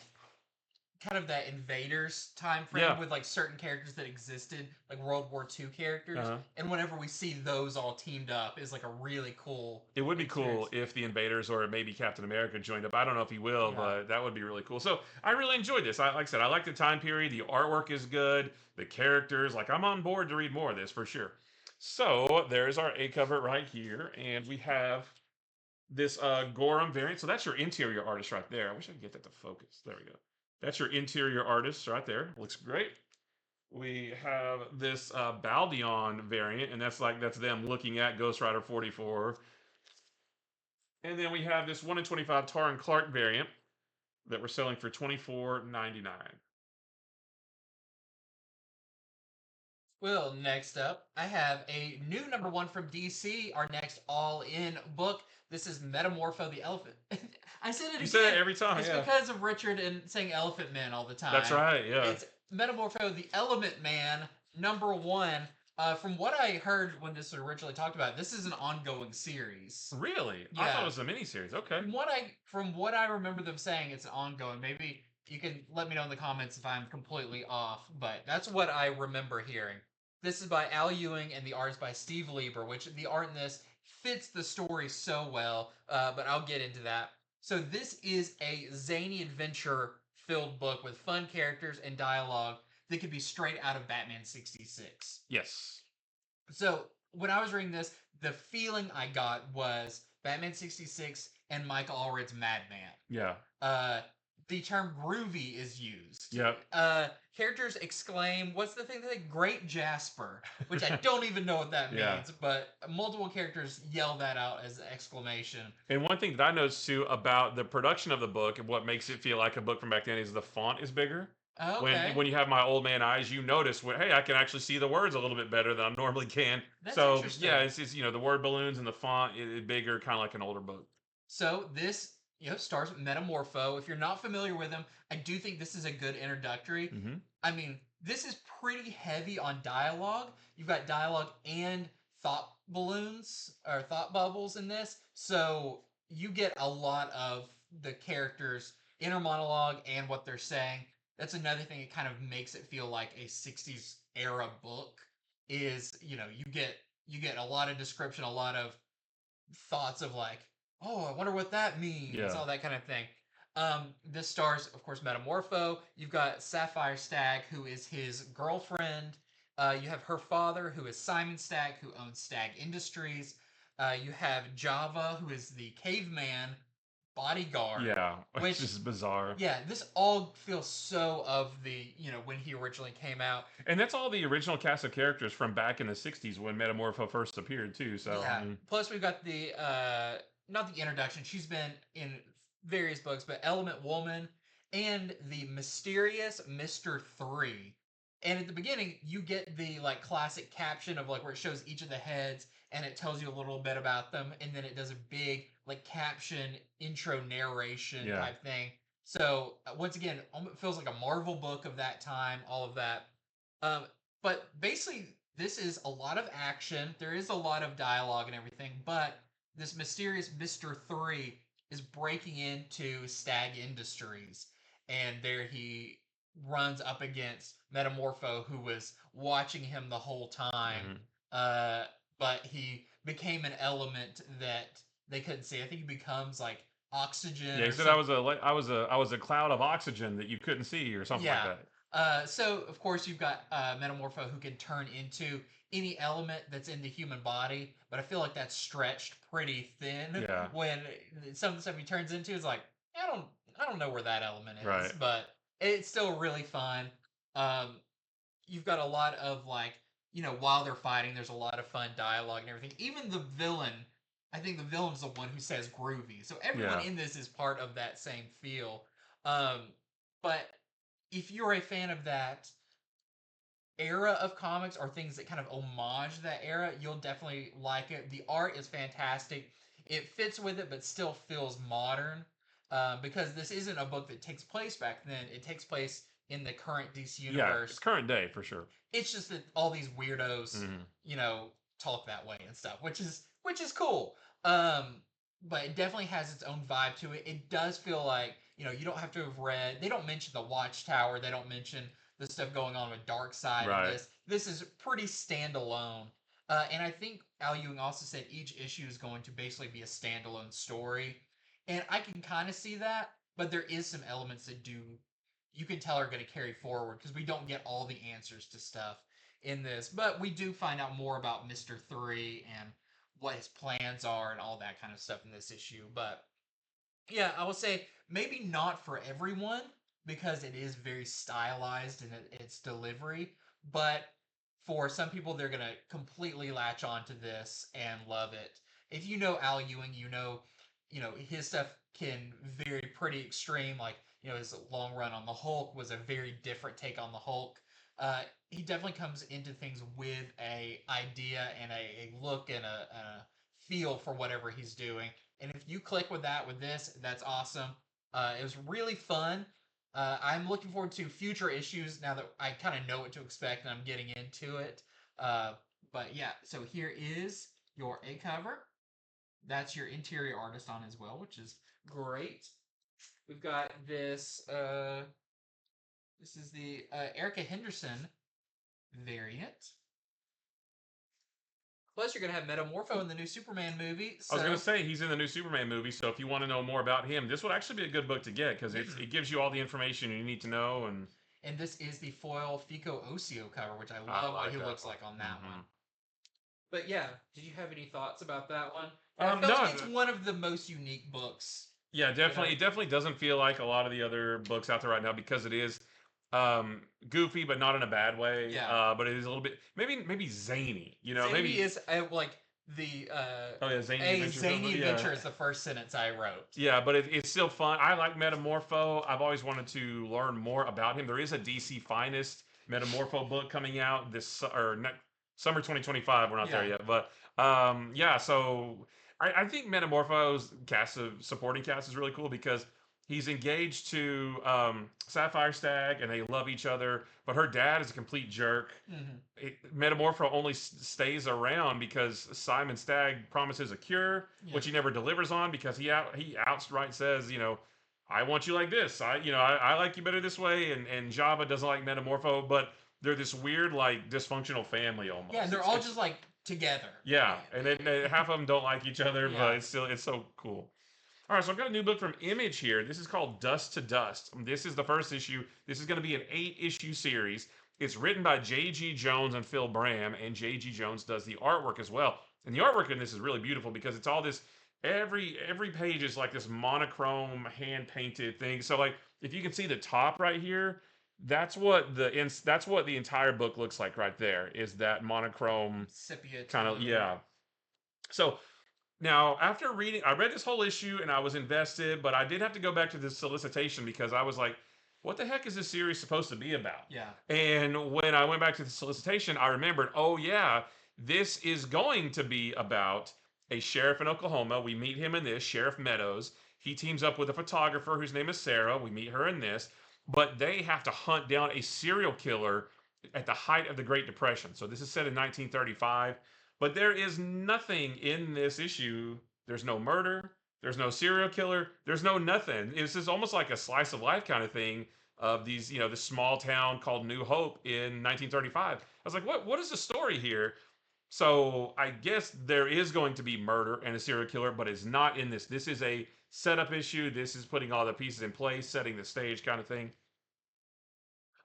kind of that Invaders time frame Yeah. with like certain characters that existed, like World War II characters. Uh-huh. And whenever we see those all teamed up is like a really cool. It would be cool experience. if the Invaders or maybe Captain America joined up. I don't know if he will, Yeah. but that would be really cool. So I really enjoyed this. Like I said, I like the time period. The artwork is good. The characters, like I'm on board to read more of this for sure. So there's our A cover right here, and we have this Gorham variant. So that's your interior artist right there. I wish I could get that to focus. There we go. That's your interior artist right there. Looks great. We have this Baldion variant, and that's them looking at Ghost Rider 44. And then we have this 1 in 25 Taran Clark variant that we're selling for $24.99. Well, next up, I have a new #1 from DC, our next all-in book. This is Metamorpho the Elephant. I said it again. You say it every time, It's yeah. because of Richard and saying Elephant Man all the time. That's right, yeah. It's Metamorpho the Element Man, #1. From what I heard when this was originally talked about, this is an ongoing series. Really? I Yeah. thought it was a miniseries. Okay. From what I remember them saying, it's ongoing. Maybe you can let me know in the comments if I'm completely off, but that's what I remember hearing. This is by Al Ewing and the art is by Steve Lieber, which the art in this fits the story so well, but I'll get into that. So this is a zany adventure-filled book with fun characters and dialogue that could be straight out of Batman 66. Yes. So when I was reading this, the feeling I got was Batman 66 and Michael Allred's Madman. Yeah. The term groovy is used. Yep. Characters exclaim, what's the thing they say? Great Jasper, which I don't even know what that means, Yeah. but multiple characters yell that out as an exclamation. And one thing that I noticed too about the production of the book and what makes it feel like a book from back then is the font is bigger. Oh, When okay. when you have my old man eyes, you notice when, hey, I can actually see the words a little bit better than I normally can. That's So yeah, interesting. it's the word balloons and the font is bigger, kind of like an older book. So this, stars with Metamorpho. If you're not familiar with him, I do think this is a good introductory. Hmm. I mean, this is pretty heavy on dialogue. You've got dialogue and thought balloons or thought bubbles in this, so you get a lot of the characters' inner monologue and what they're saying. That's another thing that kind of makes it feel like a 60s era book is, you get a lot of description, a lot of thoughts of like, oh, I wonder what that means, Yeah. all that kind of thing. This stars, of course, Metamorpho. You've got Sapphire Stag, who is his girlfriend. You have her father, who is Simon Stag, who owns Stag Industries. You have Java, who is the caveman bodyguard, Yeah, it's which, just bizarre. yeah, this all feels so of the, when he originally came out. And that's all the original cast of characters from back in the '60s when Metamorpho first appeared too. So I Yeah. mean, Plus, we've got the not the introduction. She's been in various books, but Element Woman and the mysterious Mister Three. And at the beginning, you get the like classic caption of like where it shows each of the heads and it tells you a little bit about them, and then it does a big like caption intro narration yeah. type thing. So once again, it feels like a Marvel book of that time. All of that. Um, but basically, this is a lot of action. There is a lot of dialogue and everything, but this mysterious Mr. Three is breaking into Stag Industries, and there he runs up against Metamorpho, who was watching him the whole time. Hmm. Uh, but he became an element that they couldn't see. I think he becomes like oxygen Yeah, he or said I something. was I was a cloud of oxygen that you couldn't see or something like Yeah. that. So of course you've got Metamorpho who can turn into any element that's in the human body, but I feel like that's stretched pretty thin Yeah, when some of the stuff he turns into is like I don't I don't know where that element is, right. but it's still really fun. Um, you've got a lot of like while they're fighting, there's a lot of fun dialogue and everything. Even the villain, I think the villain's the one who says groovy, so everyone Yeah. in this is part of that same feel. Um, but if you're a fan of that era of comics or things that kind of homage that era, you'll definitely like it. The art is fantastic. It fits with it, but still feels modern because this isn't a book that takes place back then. It takes place in the current DC Yeah, universe. current day for sure. It's just that all these weirdos, Hmm. talk that way and stuff, which is cool. Um, but it definitely has its own vibe to it. It does feel like you don't have to have read. They don't mention the Watchtower. They don't mention the stuff going on with Dark Side in Right. this. This is pretty standalone. And I think Al Ewing also said each issue is going to basically be a standalone story. And I can kind of see that, but there is some elements that do you can tell are going to carry forward because we don't get all the answers to stuff in this, but we do find out more about Mr. Three and what his plans are and all that kind of stuff in this issue. But yeah, I will say maybe not for everyone because it is very stylized in its delivery, but for some people they're going to completely latch onto this and love it. If you know Al Ewing, his stuff can vary pretty extreme. Like, his long run on the Hulk was a very different take on the Hulk. He definitely comes into things with a idea and a look and a feel for whatever he's doing. And if you click with that with this, that's awesome. It was really fun. I'm looking forward to future issues now that I kind of know what to expect and I'm getting into it. Uh, but yeah, so here is your A cover. That's your interior artist on as well, which is great. We've got this. This is the Erica Henderson variant. Plus, you're gonna have Metamorpho in the new Superman movie. I was gonna So, say he's in the new Superman movie, so if you want to know more about him, this would actually be a good book to get because it gives you all the information you need to know, and this is the foil Fico Ocio cover, which I I love what like he that looks one. like on that Hmm. one. But yeah, did you have any thoughts about that one? I feel No, like it's one of the most unique books. yeah, You know? definitely. It definitely doesn't feel like a lot of the other books out there right now because it is goofy, but not in a bad way. Yeah. But it is a little bit maybe zany. Zany Maybe is like the Oh yeah, Zany a Adventure. zany Yeah. adventure is the first sentence I wrote. Yeah, but it's still fun. I like Metamorpho. I've always wanted to learn more about him. There is a DC Finest Metamorpho book coming out summer 2025. We're not there Yeah. yet, but yeah. So I think Metamorpho's supporting cast is really cool because he's engaged to Sapphire Stag and they love each other, but her dad is a complete jerk. Hmm. Metamorpho only stays around because Simon Stagg promises a cure, Yeah. which he never delivers on because he outright says, I want you like this. I like you better this way. And Java doesn't like Metamorpho, but they're this weird like dysfunctional family Yeah, and almost. they're all just like together. Yeah, and then half of them don't like each other, Yeah. but it's so cool. All right, so I've got a new book from Image here. This is called Dust to Dust. This is the first issue. This is going to be an 8-issue series. It's written by J.G. Jones and Phil Bram, and J.G. Jones does the artwork as well. And the artwork in this is really beautiful because it's all this. Every page is like this monochrome hand painted thing. So like if you can see the top right here, that's what the entire book looks like right there. Is that monochrome Sepia kind of, tone. yeah. So now, after reading, I read this whole issue and I was invested, but I did have to go back to the solicitation because I was like, what the heck is this series supposed to be about? Yeah. And when I went back to the solicitation, I remembered, oh, yeah, this is going to be about a sheriff in Oklahoma. We meet him in this, Sheriff Meadows. He teams up with a photographer whose name is Sarah. We meet her in this, but they have to hunt down a serial killer at the height of the Great Depression. So this is set in 1935. But there is nothing in this issue. There's no murder. There's no serial killer. There's no nothing. It's just almost like a slice of life kind of thing of these, this small town called New Hope in 1935. I was like, what is the story here? So I guess there is going to be murder and a serial killer, but it's not in this. This is a setup issue. This is putting all the pieces in place, setting the stage kind of thing.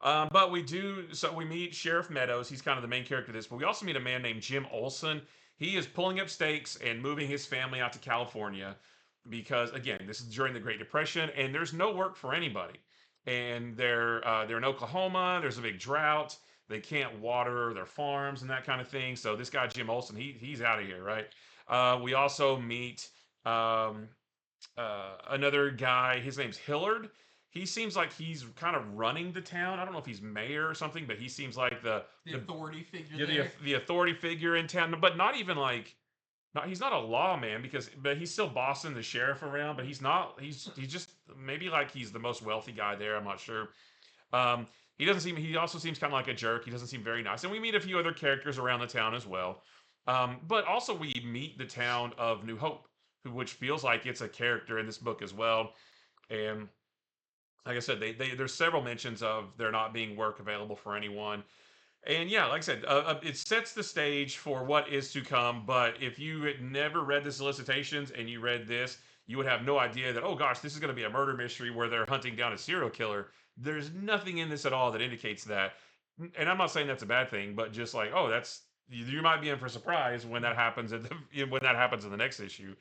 But we meet Sheriff Meadows. He's kind of the main character of this, but we also meet a man named Jim Olson. He is pulling up stakes and moving his family out to California because, again, this is during the Great Depression and there's no work for anybody. And they're in Oklahoma. There's a big drought. They can't water their farms and that kind of thing. So this guy Jim Olson, he's out of here, right? We also meet um, another guy. His name's Hillard. He seems like he's kind of running the town. I don't know if he's mayor or something, but he seems like The authority figure yeah, there. the authority figure in town, but not even like not he's not a lawman but he's still bossing the sheriff around, but he's not he's just maybe like he's the most wealthy guy there, I'm not sure. Um he also seems kind of like a jerk. He doesn't seem very nice. And we meet a few other characters around the town as well. But also we meet the town of New Hope, which feels like it's a character in this book as well. And like I said, there's several mentions of there not being work available for anyone. And yeah, like I said, it sets the stage for what is to come. But if you had never read the solicitations and you read this, you would have no idea that, oh gosh, this is going to be a murder mystery where they're hunting down a serial killer. There's nothing in this at all that indicates that. And I'm not saying that's a bad thing, but just like, oh, you might be in for a surprise when that happens when that happens in the next issue.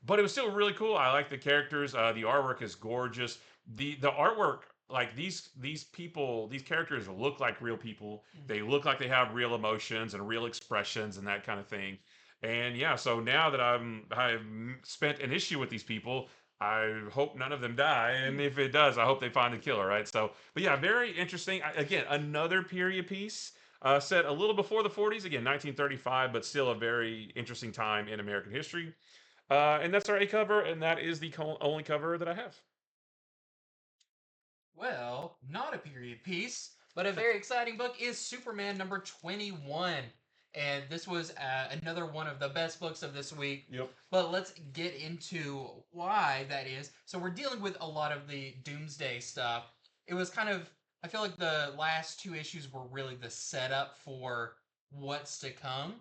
But it was still really cool. I like the characters. The artwork is gorgeous. The artwork, like these people, these characters look like real people. They look like they have real emotions and real expressions and that kind of thing. And yeah, so now that I've spent an issue with these people, I hope none of them die. And if it does, I hope they find the killer. Right. So, but yeah, very interesting. Again, another period piece. Set a little before the 40s, again, 1935, but still a very interesting time in American history. And that's our A cover, and that is the only cover that I have. Well, not a period piece, but a very exciting book is Superman number 21. And this was another one of the best books of this week. Yep. But let's get into why that is. So we're dealing with a lot of the Doomsday stuff. It was kind of, I feel like the last two issues were really the setup for what's to come.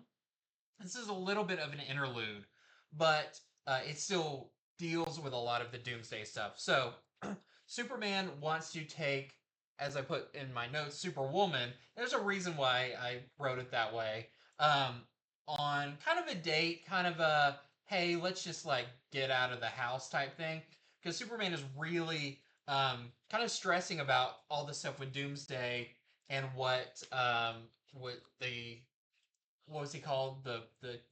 This is a little bit of an interlude, but it still deals with a lot of the Doomsday stuff. So Superman wants to take, as I put in my notes, Superwoman. There's a reason why I wrote it that way. On kind of a date, kind of a hey, let's just like get out of the house type thing. Because Superman is really kind of stressing about all the stuff with Doomsday and what the what was he called? The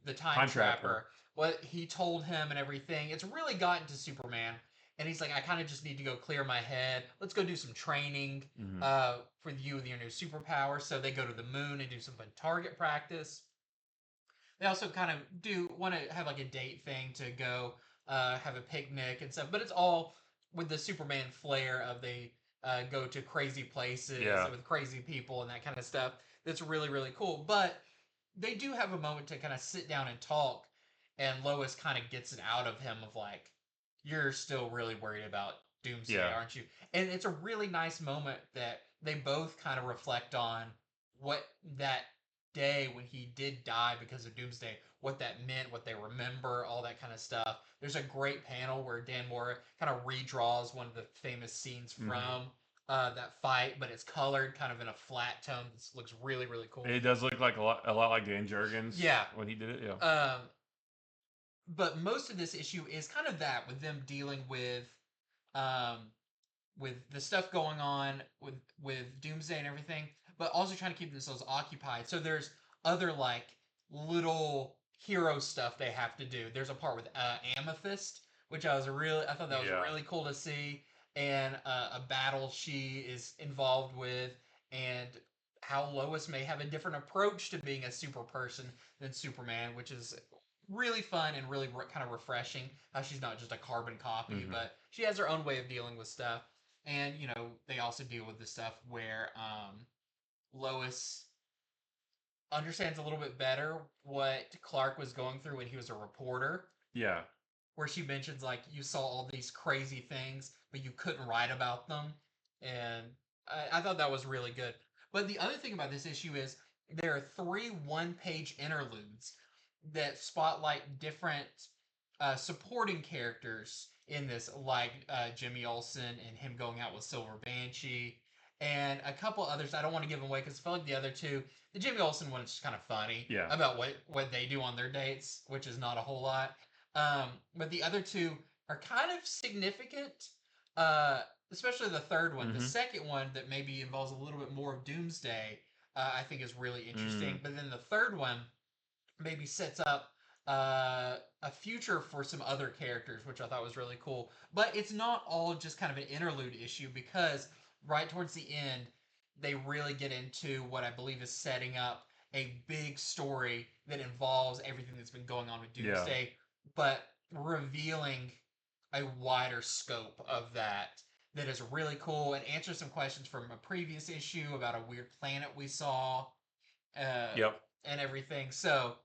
time Time trapper. Trapper. What he told him and everything. It's really gotten to Superman. And he's like, I kind of just need to go clear my head. Let's go do some training Mhm. for you with your new superpower. So they go to the moon and do some fun target practice. They also kind of do want to have like a date thing to go have a picnic and stuff, but it's all with the Superman flair of they go to crazy places Yeah. with crazy people and that kind of stuff. That's really really cool. But they do have a moment to kind of sit down and talk, and Lois kind of gets it out of him of like, "You're still really worried about Doomsday, Yeah. aren't you?" And it's a really nice moment that they both kind of reflect on what that day when he did die because of Doomsday, what that meant, what they remember, all that kind of stuff. There's a great panel where Dan Mora kind of redraws one of the famous scenes from that fight, but it's colored kind of in a flat tone. This looks really, really cool. It does look like a lot like Dan Jurgens. Yeah. When he did it. Yeah. But most of this issue is kind of that with them dealing um, with the stuff going on with Doomsday and everything, but also trying to keep themselves occupied. So there's other like little hero stuff they have to do. There's a part with Amethyst, which I thought that was Yeah. really cool to see, and a battle she is involved with, and how Lois may have a different approach to being a super person than Superman, which is really fun and really kind of refreshing. How she's not just a carbon copy, but she has her own way of dealing with stuff. And they also deal with the stuff where Lois understands a little bit better what Clark was going through when he was a reporter. Yeah. Where she mentions like you saw all these crazy things, but you couldn't write about them, and I thought that was really good. But the other thing about this issue is there are 3 one-page interludes that spotlight different supporting characters in this, like Jimmy Olsen and him going out with Silver Banshee, and a couple others. I don't want to give them away because I feel like the other two, the Jimmy Olsen one is just kind of funny about what they do on their dates, which is not a whole lot. But the other two are kind of significant, especially the third one. The second one that maybe involves a little bit more of Doomsday, I think is really interesting. But then the third one maybe sets up a future for some other characters, which I thought was really cool. But it's not all just kind of an interlude issue because right towards the end, they really get into what I believe is setting up a big story that involves everything that's been going on with Doomsday, but revealing a wider scope of that is really cool and answers some questions from a previous issue about a weird planet we saw and everything. So,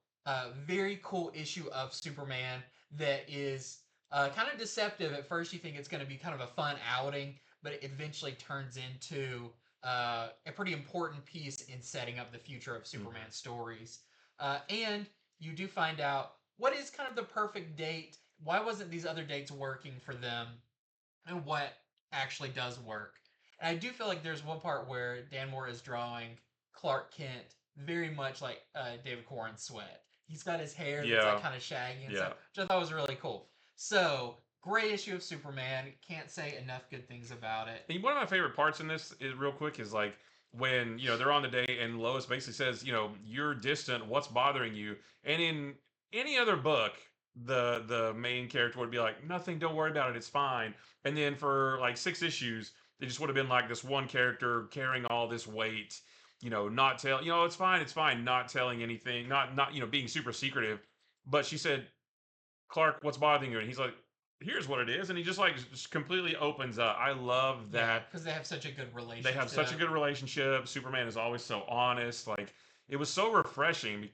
very cool issue of Superman that is kind of deceptive. At first, you think it's going to be kind of a fun outing, but it eventually turns into a pretty important piece in setting up the future of Superman stories. And you do find out what is kind of the perfect date. Why wasn't these other dates working for them? And what actually does work. And I do feel like there's one part where Dan Moore is drawing Clark Kent very much like David Corn Sweat. He's got his hair that's like kind of shaggy and stuff, which I thought was really cool. So, great issue of Superman. Can't say enough good things about it. And one of my favorite parts in this is real quick is like when they're on the date and Lois basically says, you're distant, what's bothering you? And in any other book, the main character would be like, nothing, don't worry about it, it's fine. And then for like 6 issues, they just would have been like this one character carrying all this weight, not tell, it's fine, not telling anything, not being super secretive. But she said, Clark, what's bothering you? And he's like, here's what it is, and he just completely opens up. I love that because they have such a good relationship. They have such a good relationship. Superman is always so honest. Like, it was so refreshing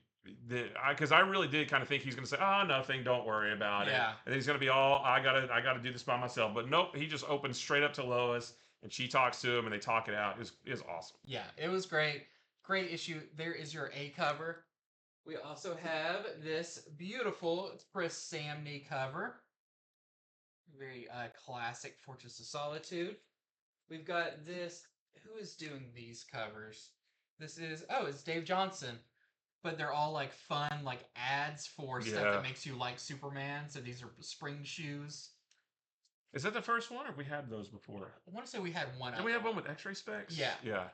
because I really did kind of think he's going to say, "Oh, nothing, don't worry about it," and he's going to be all, "I gotta do this by myself." But nope, he just opens straight up to Lois, and she talks to him, and they talk it out. It's awesome. Yeah, it was great. Great issue. There is your A cover. We also have this beautiful Chris Samney cover. Very classic Fortress of Solitude. We've got this. Who is doing these covers? It's Dave Johnson. But they're all like fun, like ads for stuff that makes you like Superman. So these are spring shoes. Is that the first one, or have we had those before? I want to say we had one. Did we have one with X-ray specs? Yeah. Yeah.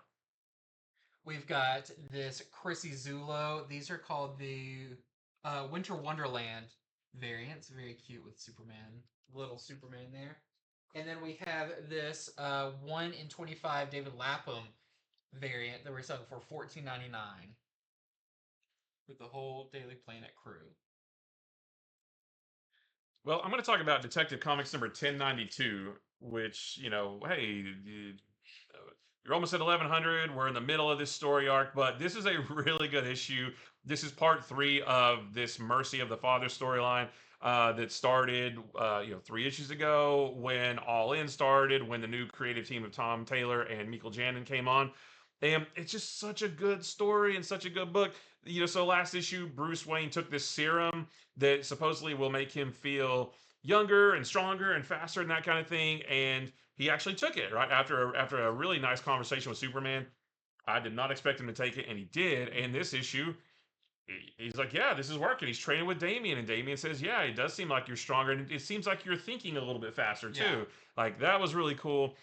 We've got this Chrissy Zulo. These are called the Winter Wonderland variants. Very cute with Superman, little Superman there. And then we have this 1 in 25 David Lapham variant that we're selling for $14.99 with the whole Daily Planet crew. Well, I'm going to talk about Detective Comics number 1092, which, hey, you're almost at 1100. We're in the middle of this story arc, but this is a really good issue. This is part 3 of this Mercy of the Father storyline that started, 3 issues ago when All In started, when the new creative team of Tom Taylor and Michael Janin came on. And it's just such a good story and such a good book. So last issue, Bruce Wayne took this serum that supposedly will make him feel younger and stronger and faster and that kind of thing. And he actually took it right after a really nice conversation with Superman. I did not expect him to take it, and he did. And this issue, he's like, "Yeah, this is working." He's training with Damian, and Damian says, "Yeah, it does seem like you're stronger, and it seems like you're thinking a little bit faster too." Yeah. Like that was really cool.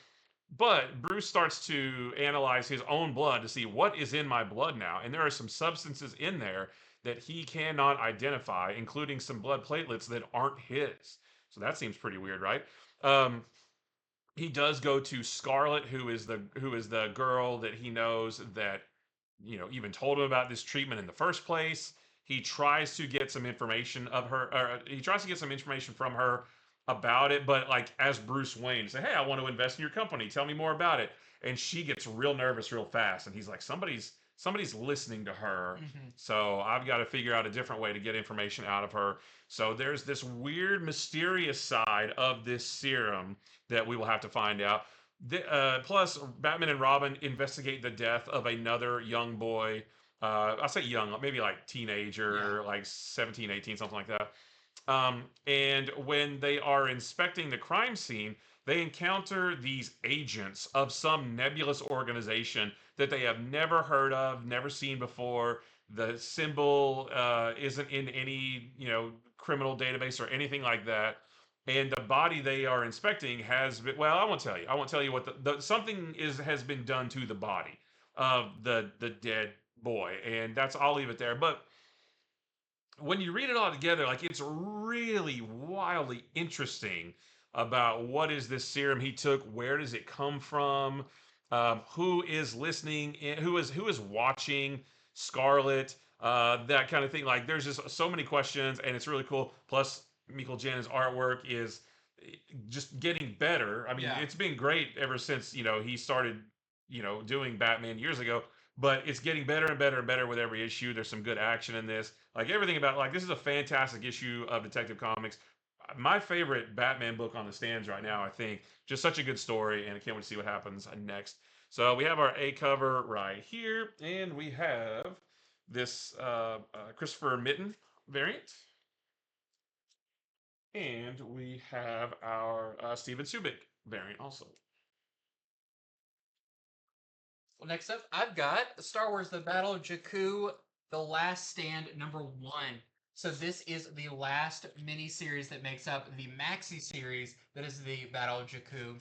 But Bruce starts to analyze his own blood to see what is in my blood now. And there are some substances in there that he cannot identify, including some blood platelets that aren't his. So that seems pretty weird, right? Um, he does go to Scarlet, who is the girl that he knows that even told him about this treatment in the first place. He tries to get some information of her, or he tries to get some information from her about it, but like as Bruce Wayne, say, "Hey, I want to invest in your company. Tell me more about it." And she gets real nervous real fast, and he's like, "Somebody's listening to her." Mm-hmm. So I've got to figure out a different way to get information out of her. So there's this weird, mysterious side of this serum that we will have to find out. Plus, Batman and Robin investigate the death of another young boy. I'll say young, maybe like teenager, Yeah. like 17, 18, something like that. And when they are inspecting the crime scene, they encounter these agents of some nebulous organization that they have never heard of, never seen before. The symbol isn't in any, criminal database or anything like that. And the body they are inspecting has been, well, I won't tell you. I won't tell you what something has been done to the body of the dead boy, and that's, I'll leave it there. But when you read it all together, like it's really wildly interesting about what is this serum he took, where does it come from, who is listening, who is watching Scarlet, that kind of thing. Like there's just so many questions, and it's really cool. Plus, Michael Jan's artwork is just getting better. I mean, Yeah. it's been great ever since he started doing Batman years ago, but it's getting better and better and better with every issue. There's some good action in this. Like everything about, like, this is a fantastic issue of Detective Comics. My favorite Batman book on the stands right now, I think. Just such a good story, and I can't wait to see what happens next. So we have our A cover right here, and we have this Christopher Mitten variant. And we have our Steven Subic variant also. Well, next up, I've got Star Wars: The Battle of Jakku, The Last Stand #1. So this is the last mini-series that makes up the maxi series that is the Battle of Jakku.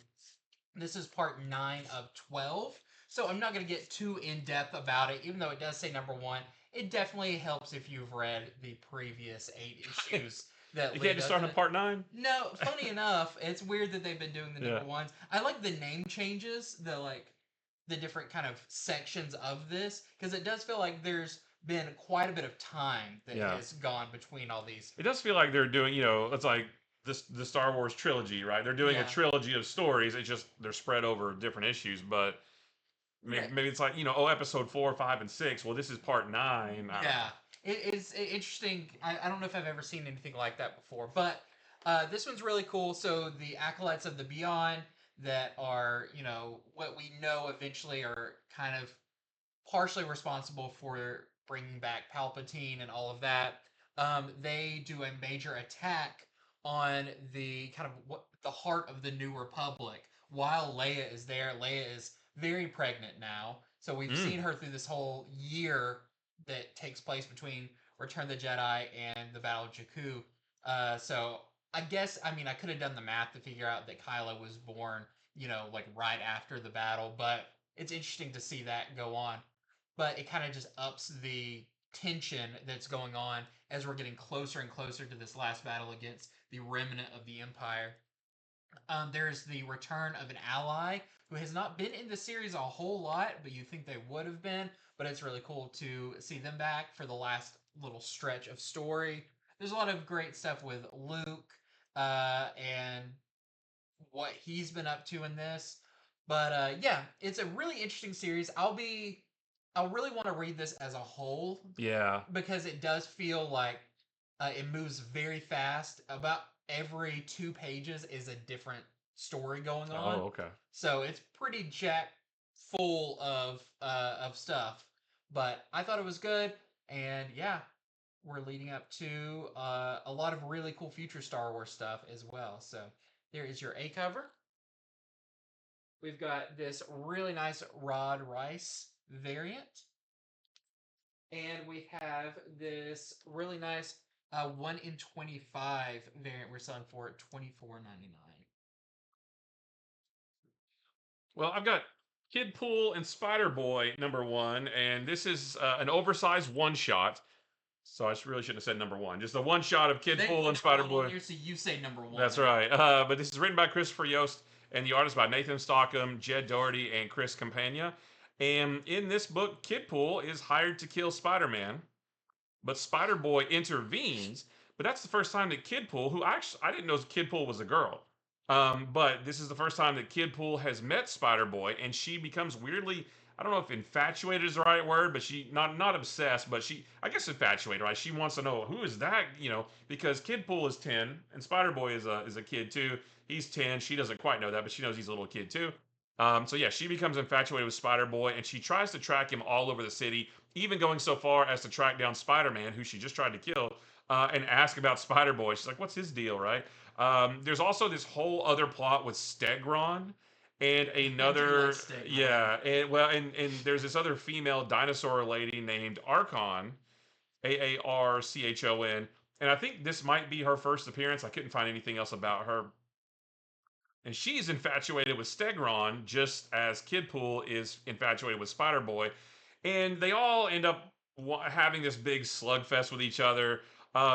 This is part 9 of 12. So I'm not going to get too in-depth about it, even though it does say #1. It definitely helps if you've read the previous 8 issues that You lead can't just up start to on it. part 9? No, funny enough, it's weird that they've been doing the Yeah. #1s. I like the name changes, the different kind of sections of this, because it does feel like there's been quite a bit of time that Yeah. has gone between all these. It does feel like they're doing, it's like the Star Wars trilogy, right? They're doing a Yeah. trilogy of stories. It's just they're spread over different issues, but maybe, Right. maybe it's like, episode 4, 5, and 6. Well, this is part 9. I don't Yeah, know. it is interesting. I don't know if I've ever seen anything like that before, but this one's really cool. So the acolytes of the Beyond that are, what we know eventually are kind of partially responsible for bringing back Palpatine and all of that. They do a major attack on the kind of the heart of the New Republic while Leia is there. Leia is very pregnant now, so we've Mm. seen her through this whole year that takes place between Return of the Jedi and the Battle of Jakku. So I guess, I mean, I could have done the math to figure out that Kylo was born, like right after the battle, but it's interesting to see that go on. but it kind of just ups the tension that's going on as we're getting closer and closer to this last battle against the remnant of the Empire. There's the return of an ally who has not been in the series a whole lot, but you think they would have been. But it's really cool to see them back for the last little stretch of story. There's a lot of great stuff with Luke and what he's been up to in this. But yeah, it's a really interesting series. I'll really want to read this as a whole Yeah. because it does feel like it moves very fast. About every 2 pages is a different story going on. Oh, okay. So it's pretty jack full of stuff. But I thought it was good, and yeah, we're leading up to a lot of really cool future Star Wars stuff as well. So there is your A cover. We've got this really nice Rod Rice variant. And we have this really nice 1 in 25 variant we're selling for $24.99. Well, I've got Kidpool and Spider Boy #1, and this is an oversized one shot. So I really shouldn't have said #1. Just the one shot of Kidpool and Spider Boy. Here, so you say #1. That's right. But this is written by Christopher Yost, and the artist by Nathan Stockham, Jed Doherty, and Chris Campagna. And in this book, Kidpool is hired to kill Spider-Man, but Spider Boy intervenes. But that's the first time that Kidpool, who I didn't know Kidpool was a girl, but this is the first time that Kidpool has met Spider Boy, and she becomes weirdly, I don't know if infatuated is the right word, but she not obsessed, but she, I guess infatuated, right? She wants to know who is that, because Kidpool is 10 and Spider Boy is a kid too. He's 10. She doesn't quite know that, but she knows he's a little kid too. So yeah, she becomes infatuated with Spider Boy, and she tries to track him all over the city, even going so far as to track down Spider Man, who she just tried to kill, and ask about Spider Boy. She's like, "What's his deal?" Right? There's also this whole other plot with Stegron and another, yeah, and there's this other female dinosaur lady named Archon, Aarchon, and I think this might be her first appearance. I couldn't find anything else about her. And she's infatuated with Stegron, just as Kidpool is infatuated with Spider Boy. And they all end up having this big slugfest with each other.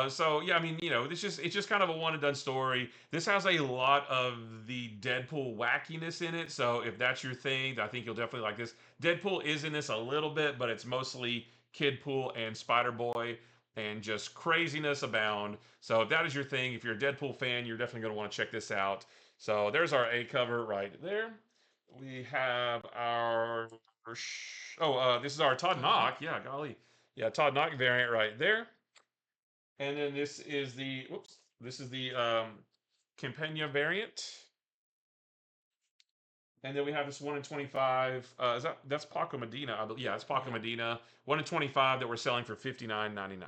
So yeah, I mean, it's just kind of a one and done story. This has a lot of the Deadpool wackiness in it. So if that's your thing, I think you'll definitely like this. Deadpool is in this a little bit, but it's mostly Kidpool and Spider Boy, and just craziness abound. So if that is your thing, if you're a Deadpool fan, you're definitely going to want to check this out. So there's our A cover right there. We have our this is our Todd Knock. Yeah, golly, yeah, Todd Knock variant right there. And then this is the Campagna variant. And then we have this 1 in 25. That's Paco Medina? Yeah, it's Paco Medina. 1 in 25 that we're selling for $59.99.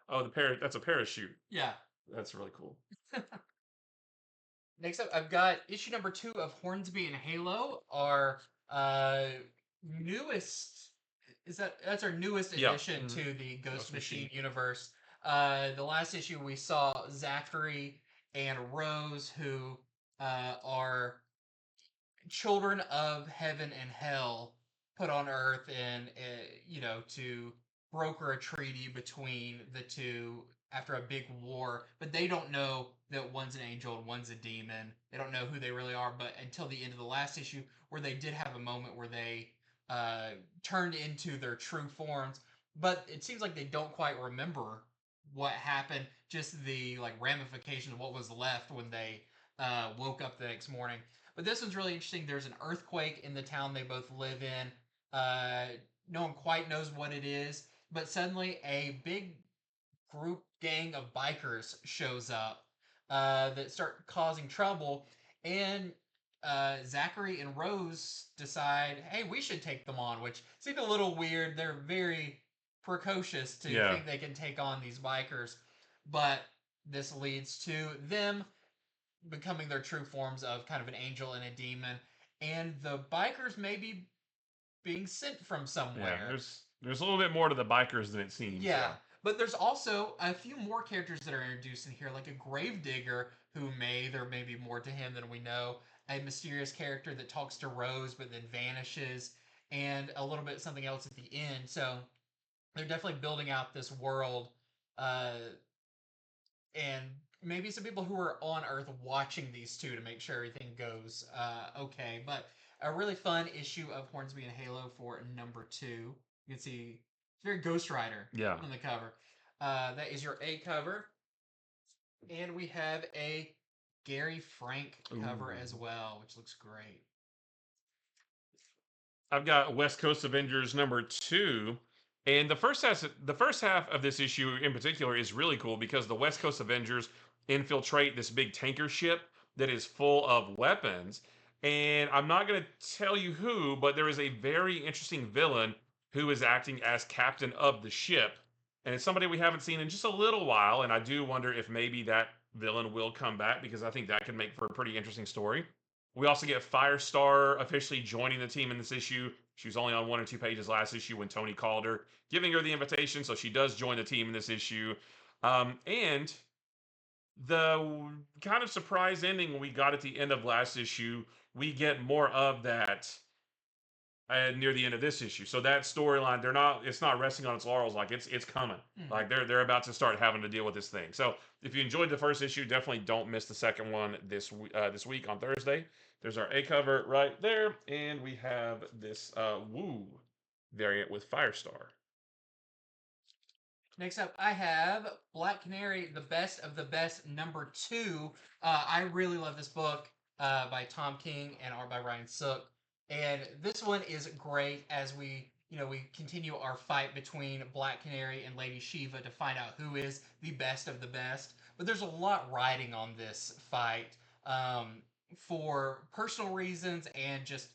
Oh, that's a parachute. Yeah. That's really cool. Next up, I've got issue #2 of Hornsby and Halo, our newest. That's our newest addition to the Ghost Machine universe. The last issue we saw Zachary and Rose, who are children of heaven and hell, put on Earth, and to broker a treaty between the two after a big war. But they don't know that one's an angel and one's a demon. They don't know who they really are. But until the end of the last issue, where they did have a moment where they turned into their true forms, but it seems like they don't quite remember what happened. Just the ramifications of what was left when they woke up the next morning. But this one's really interesting. There's an earthquake in the town they both live in. No one quite knows what it is, but suddenly a big group gang of bikers shows up that start causing trouble, and Zachary and Rose decide, hey, we should take them on, which seemed a little weird. They're very precocious to think they can take on these bikers, but this leads to them becoming their true forms of kind of an angel and a demon, and the bikers may be being sent from somewhere. Yeah, there's a little bit more to the bikers than it seems. Yeah. But there's also a few more characters that are introduced in here, like a gravedigger who there may be more to him than we know. a mysterious character that talks to Rose but then vanishes, and a little bit something else at the end. So they're definitely building out this world, uh, and maybe some people who are on Earth watching these two to make sure everything goes okay. But a really fun issue of Hornsby and Halo for #2. You can see it's very Ghost Rider Yeah. on the cover. That is your A cover. And we have a Gary Frank cover as well, which looks great. I've got West Coast Avengers #2, and the first half of this issue in particular is really cool because the West Coast Avengers infiltrate this big tanker ship that is full of weapons. And I'm not going to tell you who, but there is a very interesting villain who is acting as captain of the ship. And it's somebody we haven't seen in just a little while. And I do wonder if maybe that villain will come back because I think that could make for a pretty interesting story. We also get Firestar officially joining the team in this issue. She was only on 1 or 2 pages last issue when Tony called her, giving her the invitation. So she does join the team in this issue. And the kind of surprise ending we got at the end of last issue, we get more of that near the end of this issue. So that storyline, it's not resting on its laurels. Like it's coming. Like they're about to start having to deal with this thing. So if you enjoyed the first issue, definitely don't miss the second one this week on Thursday. There's our A cover right there, and we have this Woo variant with Firestar. Next up, I have Black Canary, the best of the best, #2. I really love this book by Tom King and art by Ryan Sook. And this one is great as we continue our fight between Black Canary and Lady Shiva to find out who is the best of the best. But there's a lot riding on this fight for personal reasons and just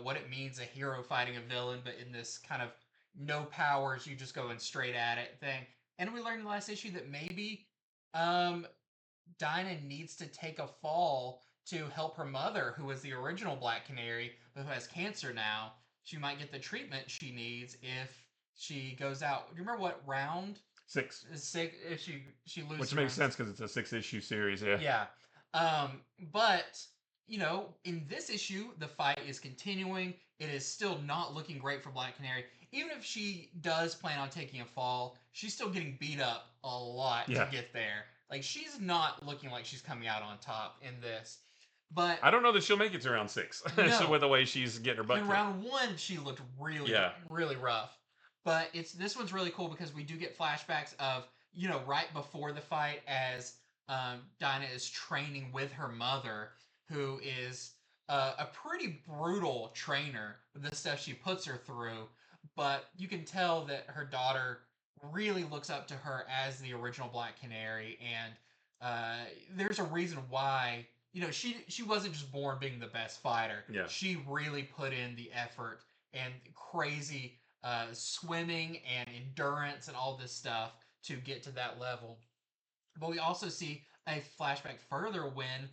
what it means a hero fighting a villain, but in this kind of no powers, you just going straight at it thing. And we learned in the last issue that maybe Dinah needs to take a fall to help her mother, who was the original Black Canary, but who has cancer now. She might get the treatment she needs if she goes out. Do you remember what round? 6. Six. If she loses, which makes sense because it's a 6-issue series. Yeah. Yeah. But in this issue, the fight is continuing. It is still not looking great for Black Canary. Even if she does plan on taking a fall, she's still getting beat up a lot to get there. Like, she's not looking like she's coming out on top in this. But I don't know that she'll make it to round 6 no. with the way she's getting her butt in kicked. round 1, she looked really rough. But this one's really cool because we do get flashbacks of, right before the fight as Dinah is training with her mother, who is a pretty brutal trainer with the stuff she puts her through. But you can tell that her daughter really looks up to her as the original Black Canary, and there's a reason why. She wasn't just born being the best fighter. Yeah. She really put in the effort and crazy swimming and endurance and all this stuff to get to that level. But we also see a flashback further when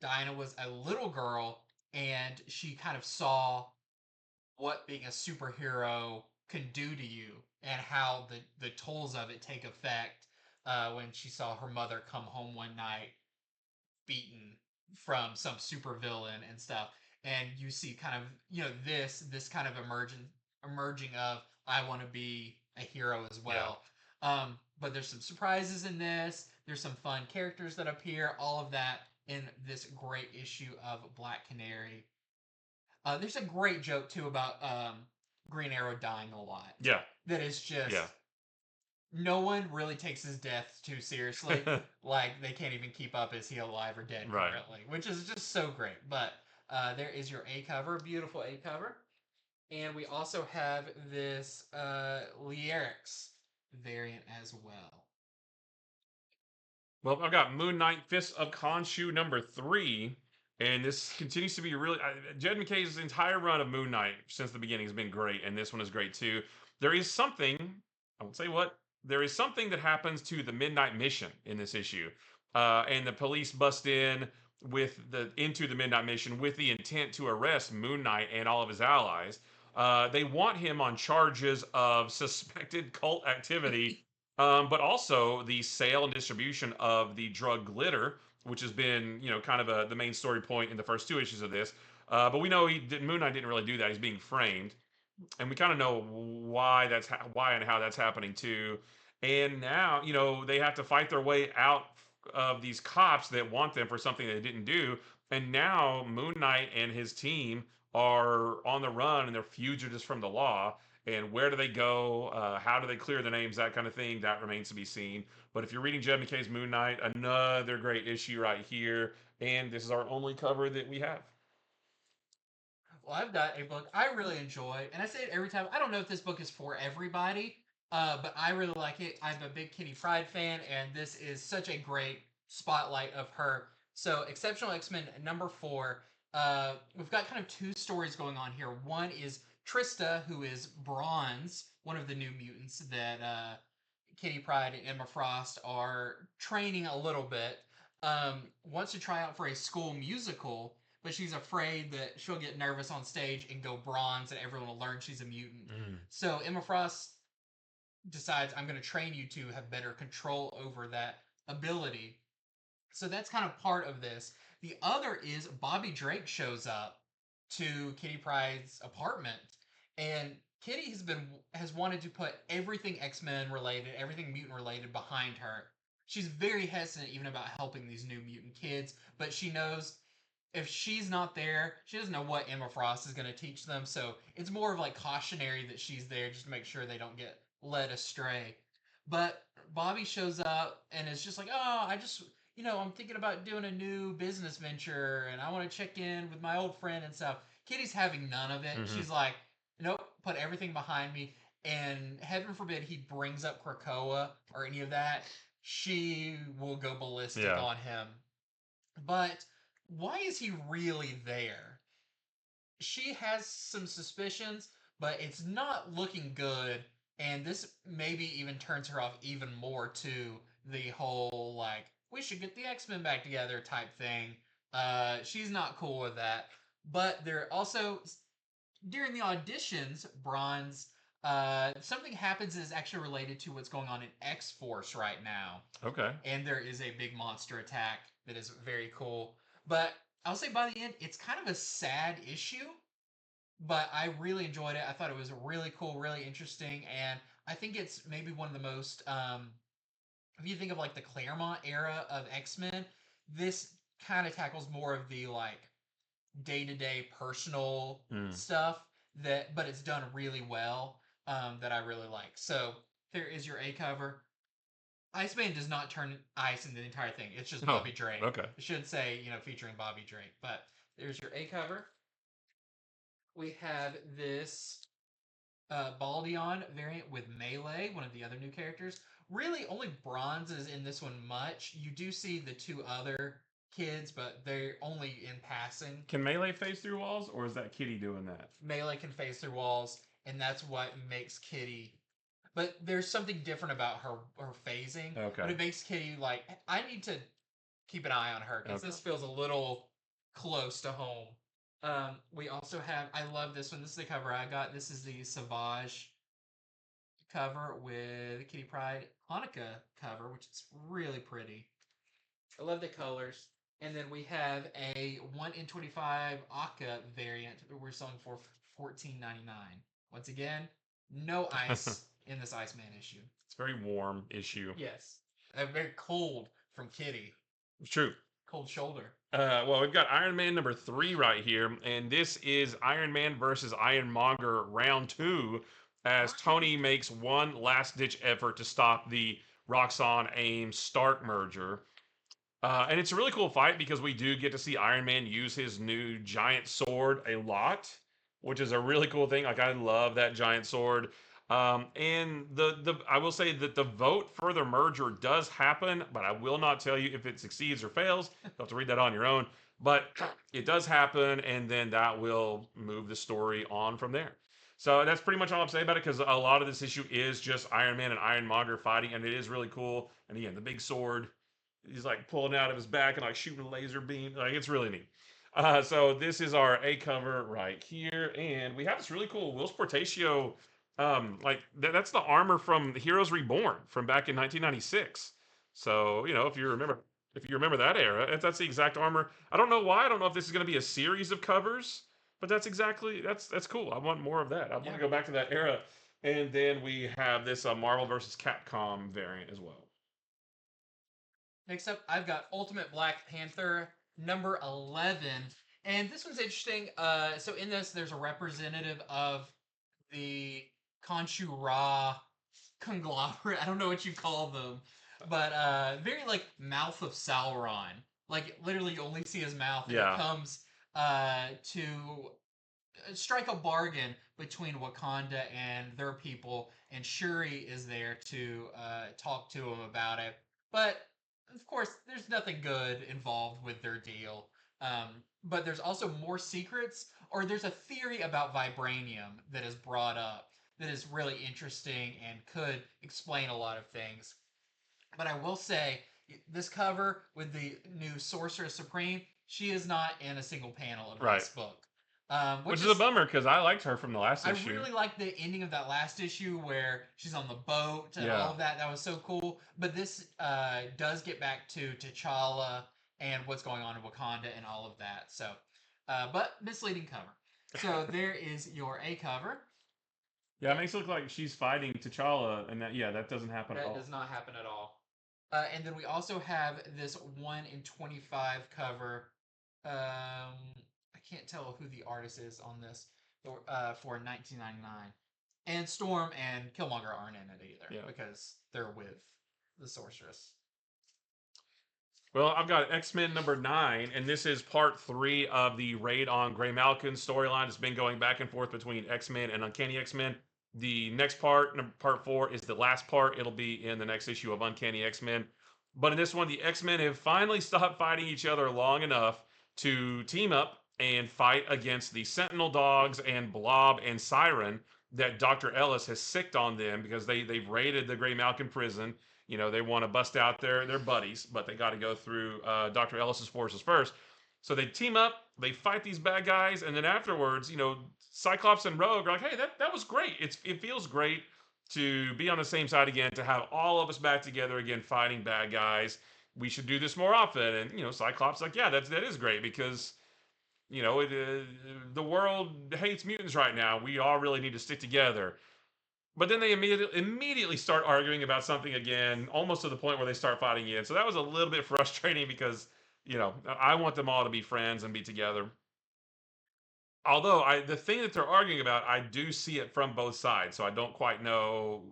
Dinah was a little girl and she kind of saw what being a superhero can do to you and how the tolls of it take effect when she saw her mother come home one night beaten from some supervillain and stuff. And you see kind of, this kind of emerging of I want to be a hero as well. Yeah. But there's some surprises in this. There's some fun characters that appear. All of that in this great issue of Black Canary. There's a great joke too about Green Arrow dying a lot. Yeah. That is just no one really takes his death too seriously. Like they can't even keep up is he alive or dead currently, which is just so great. But there is your A cover, beautiful A cover. And we also have this Lyrics variant as well. Well, I've got Moon Knight Fist of Khonshu #3. And this continues to be really... Jed McKay's entire run of Moon Knight since the beginning has been great. And this one is great too. There is something... I won't say what. There is something that happens to the Midnight Mission in this issue. And the police bust in into the Midnight Mission with the intent to arrest Moon Knight and all of his allies. They want him on charges of suspected cult activity But also the sale and distribution of the drug glitter, which has been, kind of the main story point in the first two issues of this. But we know Moon Knight didn't really do that. He's being framed, and we kind of know why why and how that's happening too. And now, they have to fight their way out of these cops that want them for something they didn't do. And now Moon Knight and his team are on the run and they're fugitives from the law. And where do they go? How do they clear the names? That kind of thing. That remains to be seen. But if you're reading Jed McKay's Moon Knight, another great issue right here. And this is our only cover that we have. Well, I've got a book I really enjoy, and I say it every time. I don't know if this book is for everybody, but I really like it. I'm a big Kitty Pryde fan, and this is such a great spotlight of her. So, Exceptional X-Men #4. We've got kind of two stories going on here. One is Trista, who is Bronze, one of the new mutants that Kitty Pryde and Emma Frost are training a little bit. Wants to try out for a school musical, but she's afraid that she'll get nervous on stage and go bronze and everyone will learn she's a mutant. So Emma Frost decides, I'm going to train you to have better control over that ability. So that's kind of part of this. The other is Bobby Drake shows up to Kitty Pryde's apartment, and Kitty has wanted to put everything X-Men related, everything mutant related behind her. She's very hesitant even about helping these new mutant kids, but she knows if she's not there, she doesn't know what Emma Frost is going to teach them. So it's more of like cautionary that she's there just to make sure they don't get led astray. But Bobby shows up and is just like, oh, I'm thinking about doing a new business venture and I want to check in with my old friend and stuff. Kitty's having none of it. She's like, nope, put everything behind me. And heaven forbid he brings up Krakoa or any of that, she will go ballistic on him. But why is he really there? She has some suspicions, but it's not looking good. And this maybe even turns her off even more to the whole, like, we should get the X Men back together type thing. She's not cool with that. But there also, during the auditions, Bronze, something happens that is actually related to what's going on in X Force right now. Okay. And there is a big monster attack that is very cool. But I'll say by the end, it's kind of a sad issue, but I really enjoyed it. I thought it was really cool, really interesting, and I think it's maybe one of the most. If you think of like the Claremont era of X-Men, this kind of tackles more of the like day-to-day personal stuff but it's done really well. That I really like. So there is your A cover. Iceman does not turn ice in the entire thing. It's just Bobby Drake. Okay. It should say, featuring Bobby Drake. But there's your A cover. We have this Baldion variant with Melee, one of the other new characters. Really, only Bronze is in this one much. You do see the two other kids, but they're only in passing. Can Melee phase through walls, or is that Kitty doing that? Melee can phase through walls, and that's what makes Kitty. But there's something different about her phasing. Okay. But it makes Kitty like, I need to keep an eye on her because this feels a little close to home. We also have, I love this one. This is the cover I got. This is the Savage cover with Kitty Pryde Hanukkah cover, which is really pretty. I love the colors. And then we have a 1 in 25 Akka variant that we're selling for $14.99. Once again, no ice in this Iceman issue. It's a very warm issue. Yes. Very cold from Kitty. True. Cold shoulder. Well, we've got Iron Man #3 right here, and this is Iron Man versus Ironmonger round 2, as Tony makes one last-ditch effort to stop the Roxxon AIM Stark merger. And it's a really cool fight because we do get to see Iron Man use his new giant sword a lot, which is a really cool thing. Like, I love that giant sword. And I will say that the vote for the merger does happen, but I will not tell you if it succeeds or fails. You'll have to read that on your own. But it does happen, and then that will move the story on from there. So that's pretty much all I'm saying about it, because a lot of this issue is just Iron Man and Ironmonger fighting, and it is really cool. And again, the big sword, he's like pulling out of his back and like shooting a laser beam. Like, it's really neat. So this is our A cover right here, and we have this really cool Whilce Portacio Like that's the armor from Heroes Reborn from back in 1996. So if you remember that era, that's the exact armor. I don't know why. I don't know if this is going to be a series of covers, but that's cool. I want more of that. I want Yeah. to go back to that era. And then we have this Marvel versus Capcom variant as well. Next up, I've got Ultimate Black Panther number 11. And this one's interesting. So in this, there's a representative of the Khonshu Ra conglomerate. I don't know what you call them. But very like mouth of Sauron. Like literally you only see his mouth and it Yeah. comes to strike a bargain between Wakanda and their people, and Shuri is there to talk to him about it. But of course, there's nothing good involved with their deal. But there's also more secrets, or there's a theory about vibranium that is brought up that is really interesting and could explain a lot of things. But I will say, this cover with the new Sorceress Supreme, she is not in a single panel of Right. this book. Which is a bummer because I liked her from the last I issue. really like the ending of that last issue where she's on the boat and all of that. That was so cool. But this does get back to T'Challa and what's going on in Wakanda and all of that. So, but misleading cover. So there is your A cover. Yeah, it makes it look like she's fighting T'Challa, and that doesn't happen at all. That does not happen at all. And then we also have this 1 in 25 cover. I can't tell who the artist is on this for 1999. And Storm and Killmonger aren't in it either because they're with the Sorceress. Well, I've got X-Men number 9, and this is part 3 of the Raid on Grey Malkin storyline. It's been going back and forth between X-Men and Uncanny X-Men. The next part, part 4, is the last part. It'll be in the next issue of Uncanny X-Men. But in this one, the X-Men have finally stopped fighting each other long enough to team up and fight against the Sentinel Dogs and Blob and Siren that Dr. Ellis has sicked on them because they've raided the Grey Malkin prison. They want to bust out their buddies, but they got to go through Dr. Ellis's forces first. So they team up, they fight these bad guys, and then afterwards, Cyclops and Rogue are like, "Hey, that was great. It feels great to be on the same side again, to have all of us back together again, fighting bad guys. We should do this more often." And Cyclops like, "Yeah, that is great because." The world hates mutants right now. We all really need to stick together. But then they immediately start arguing about something again, almost to the point where they start fighting again. So that was a little bit frustrating because, I want them all to be friends and be together. Although the thing that they're arguing about, I do see it from both sides, so I don't quite know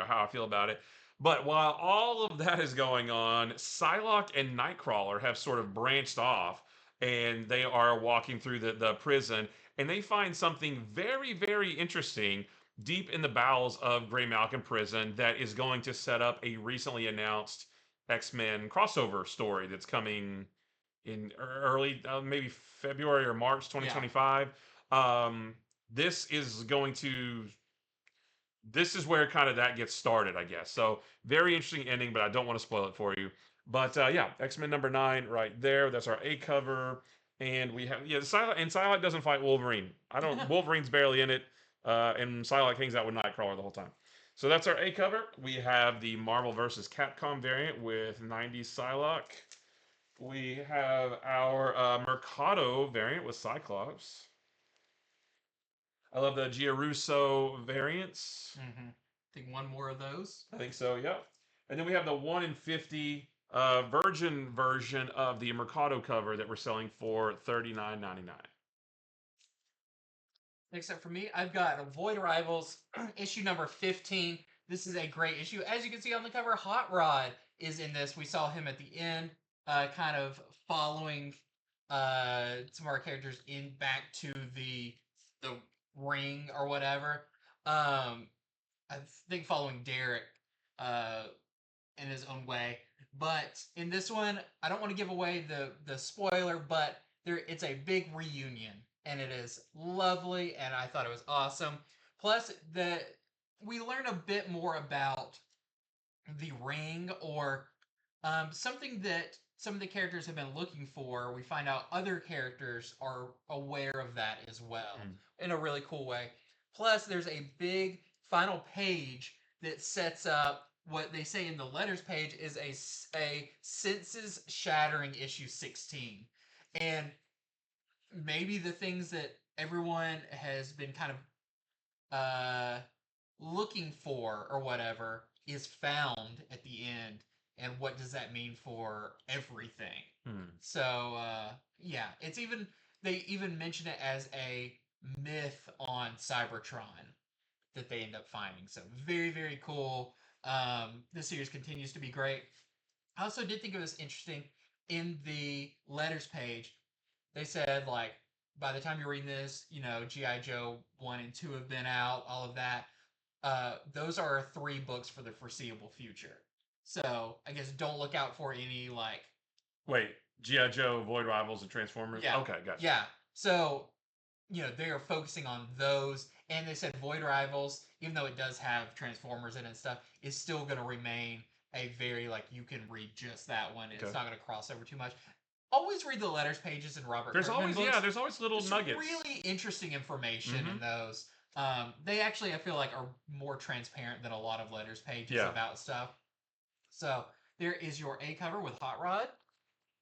how I feel about it. But while all of that is going on, Psylocke and Nightcrawler have sort of branched off, and they are walking through the prison, and they find something very, very interesting deep in the bowels of Grey Malkin prison that is going to set up a recently announced X-Men crossover story that's coming in early, maybe February or March 2025. This is going to. This is where kind of that gets started, I guess. So very interesting ending, but I don't want to spoil it for you. But X-Men number 9 right there. That's our A cover, and we have Psylocke doesn't fight Wolverine. I don't. Wolverine's barely in it, and Psylocke hangs out with Nightcrawler the whole time. So that's our A cover. We have the Marvel versus Capcom variant with 90s Psylocke. We have our Mercado variant with Cyclops. I love the Giarusso variants. Mm-hmm. I think one more of those. I think so, yep. And then we have the 1 in 50 Virgin version of the Mercado cover that we're selling for $39.99. Next up for me, I've got Void Rivals, issue number 15. This is a great issue. As you can see on the cover, Hot Rod is in this. We saw him at the end, kind of following some of our characters back to the ring or whatever. I think following Derek in his own way. But in this one, I don't want to give away the spoiler, but it's a big reunion, and it is lovely, and I thought it was awesome. Plus, we learn a bit more about the ring, or something that some of the characters have been looking for. We find out other characters are aware of that as well in a really cool way. Plus, there's a big final page that sets up what they say in the letters page is a senses shattering issue 16. And maybe the things that everyone has been kind of looking for or whatever is found at the end. And what does that mean for everything? So yeah, they even mention it as a myth on Cybertron that they end up finding. So very, very cool. This series continues to be great. I also did think it was interesting in the letters page. They said, like, by the time you're reading this, G.I. Joe 1 and 2 have been out, all of that. Those are 3 books for the foreseeable future. So I guess don't look out for any, like... Wait, G.I. Joe, Void Rivals, and Transformers? Yeah. Okay, gotcha. Yeah. So, they are focusing on those. And they said Void Rivals, even though it does have Transformers in it and stuff, is still going to remain a very, like, you can read just that one. It's not going to cross over too much. Always read the letters pages in Robert Kirkman books. There's always little nuggets. Really interesting information in those. They actually, I feel like, are more transparent than a lot of letters pages about stuff. So, there is your A cover with Hot Rod.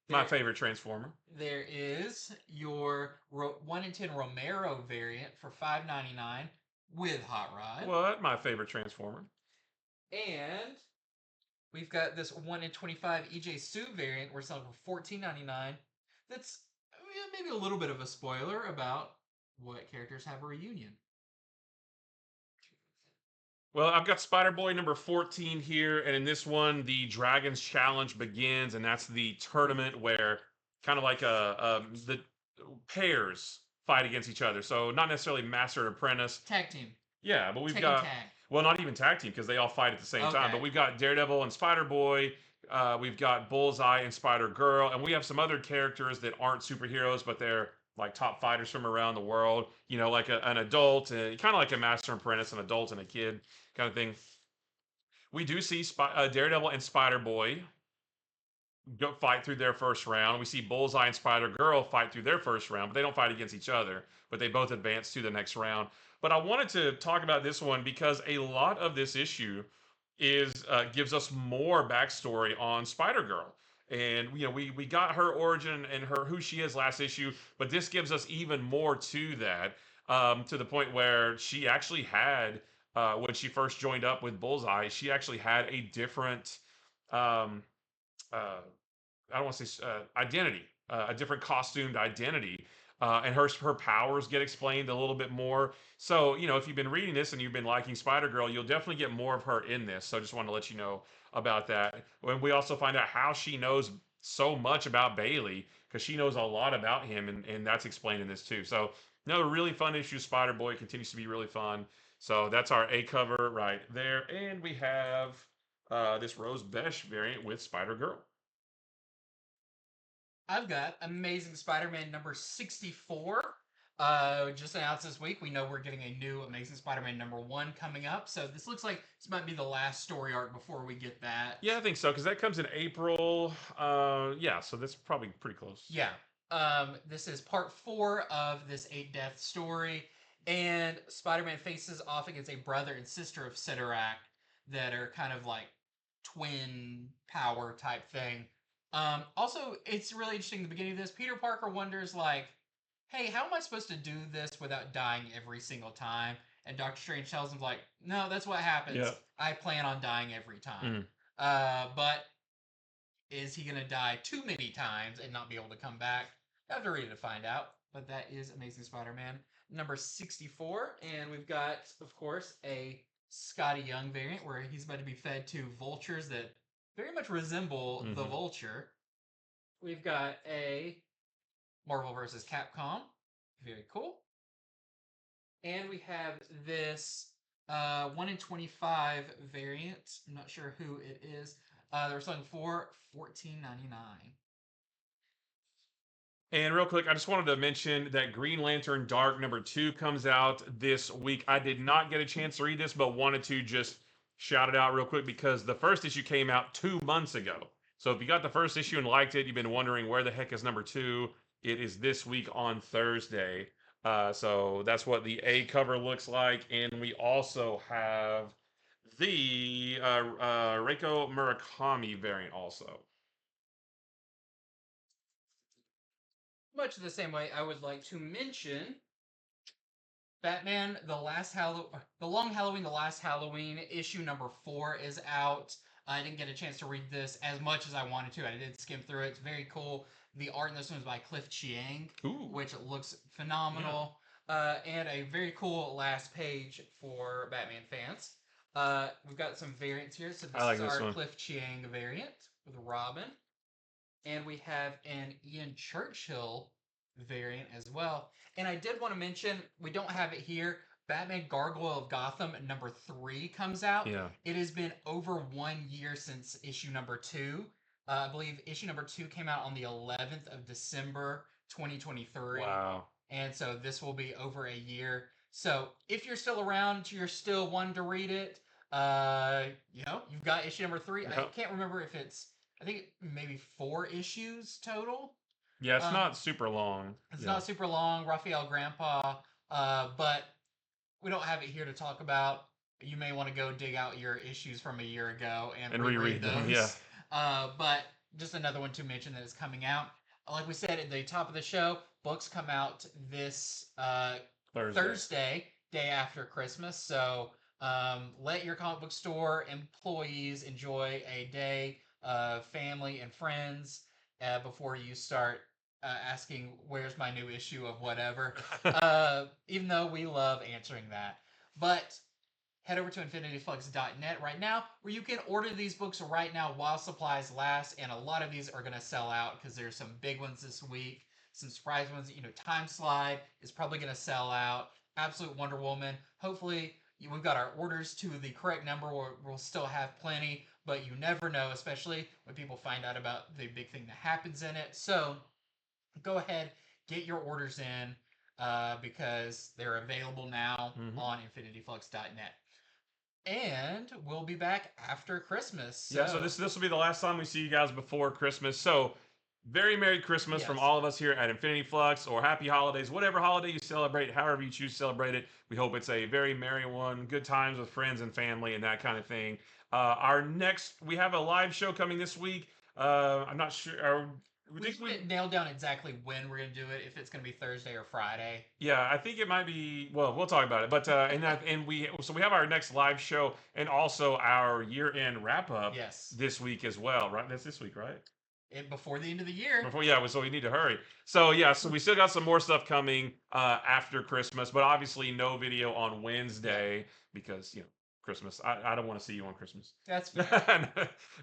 My favorite Transformer. There is your 1 in 10 Romero variant for $5.99 with Hot Rod. What? My favorite Transformer. And we've got this 1 in 25 EJ Sue variant we're selling for $14.99. That's maybe a little bit of a spoiler about what characters have a reunion. Well, I've got Spider-Boy number 14 here, and in this one, the Dragons Challenge begins, and that's the tournament where kind of like the pairs fight against each other. So not necessarily Master and Apprentice. Tag team. Yeah, but we've Tag got... and tag. Well, not even tag team, because they all fight at the same time. But we've got Daredevil and Spider-Boy. We've got Bullseye and Spider-Girl. And we have some other characters that aren't superheroes, but they're like top fighters from around the world. Like an adult, kind of like a Master and Apprentice, an adult and a kid kind of thing. We do see Daredevil and Spider-Boy go fight through their first round. We see Bullseye and Spider-Girl fight through their first round, but they don't fight against each other. But they both advance to the next round. But I wanted to talk about this one because a lot of this issue gives us more backstory on Spider-Girl. And we got her origin and who she is last issue, but this gives us even more to that, to the point where she actually had, when she first joined up with Bullseye, she actually had a different, I don't want to say identity, a different costumed identity. And her powers get explained a little bit more. So, if you've been reading this and you've been liking Spider-Girl, you'll definitely get more of her in this. So I just wanted to let you know about that. When we also find out how she knows so much about Bailey, because she knows a lot about him, and that's explained in this too. So another really fun issue. Spider-Boy continues to be really fun. So that's our A cover right there. And we have this Rose Besh variant with Spider-Girl. I've got Amazing Spider-Man number 64. Just announced this week. We know we're getting a new Amazing Spider-Man number 1 coming up. So this looks like this might be the last story arc before we get that. Yeah, I think so, because that comes in April. Yeah, so that's probably pretty close. Yeah. This is part 4 of this 8-death story. And Spider-Man faces off against a brother and sister of Sidorak that are kind of like twin power type thing. Also, it's really interesting at the beginning of this. Peter Parker wonders, like, hey, how am I supposed to do this without dying every single time? And Doctor Strange tells him, like, no, that's what happens. Yeah. I plan on dying every time. But is he going to die too many times and not be able to come back? I have to read it to find out. But that is Amazing Spider-Man number 64. And we've got, of course, a Scotty Young variant where he's about to be fed to vultures that very much resemble the Vulture. We've got a Marvel vs. Capcom. Very cool. And we have this 1 in 25 variant. I'm not sure who it is. They're selling for $14.99. And real quick, I just wanted to mention that Green Lantern Dark number 2 comes out this week. I did not get a chance to read this, but wanted to just shout it out real quick because the first issue came out 2 months ago. So if you got the first issue and liked it, you've been wondering where the heck is number 2, it is this week on Thursday. So that's what the A cover looks like, and we also have the Reiko Murakami variant also. Much the same way, I would like to mention Batman: The Long Halloween, The Last Halloween issue number 4 is out. I didn't get a chance to read this as much as I wanted to. I did skim through it. It's very cool. The art in this one is by Cliff Chiang, Ooh. which looks phenomenal. And a very cool last page for Batman fans. We've got some variants here. So I like this is this our one. Cliff Chiang variant with Robin. And we have an Ian Churchill variant as well. And I did want to mention, we don't have it here, Batman Gargoyle of Gotham number 3 comes out. Yeah. It has been over 1 year since issue number 2. I believe issue number 2 came out on the 11th of December 2023. Wow. And so this will be over a year. So if you're still around, you're still wanting to read it, you've got issue number 3. Yep. I can't remember if it's, I think maybe 4 issues total. Yeah, it's not super long. It's not super long. Raphael Grandpa, but we don't have it here to talk about. You may want to go dig out your issues from a year ago and reread those. them. Yeah. But just another one to mention that is coming out. Like we said at the top of the show, books come out this Thursday, day after Christmas. So let your comic book store employees enjoy a day of family and friends before you start asking where's my new issue of whatever. Even though we love answering that. But head over to infinityflux.net right now, where you can order these books right now while supplies last. And a lot of these are going to sell out because there's some big ones this week, some surprise ones. Timeslide is probably going to sell out. Absolute Wonder Woman. Hopefully, we've got our orders to the correct number. We'll still have plenty, but you never know, especially when people find out about the big thing that happens in it. So go ahead, get your orders in because they're available now on infinityflux.net. And we'll be back after Christmas. So this will be the last time we see you guys before Christmas. So very Merry Christmas from all of us here at Infinity Flux, or Happy Holidays, whatever holiday you celebrate, however you choose to celebrate it. We hope it's a very merry one, good times with friends and family and that kind of thing. We have a live show coming this week. I'm not sure. We didn't nail down exactly when we're going to do it, if it's going to be Thursday or Friday. Yeah, I think it might be, well, we'll talk about it. But we have our next live show and also our year-end wrap-up this week as well, right? That's this week, right? Before the end of the year. So we need to hurry. So we still got some more stuff coming after Christmas, but obviously no video on Wednesday because, Christmas. I don't want to see you on Christmas. That's fair.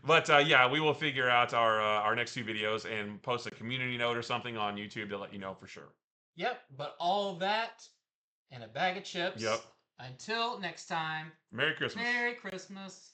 But we will figure out our next 2 videos and post a community note or something on YouTube to let you know for sure. Yep, but all that and a bag of chips. Yep. Until next time. Merry Christmas. Merry Christmas.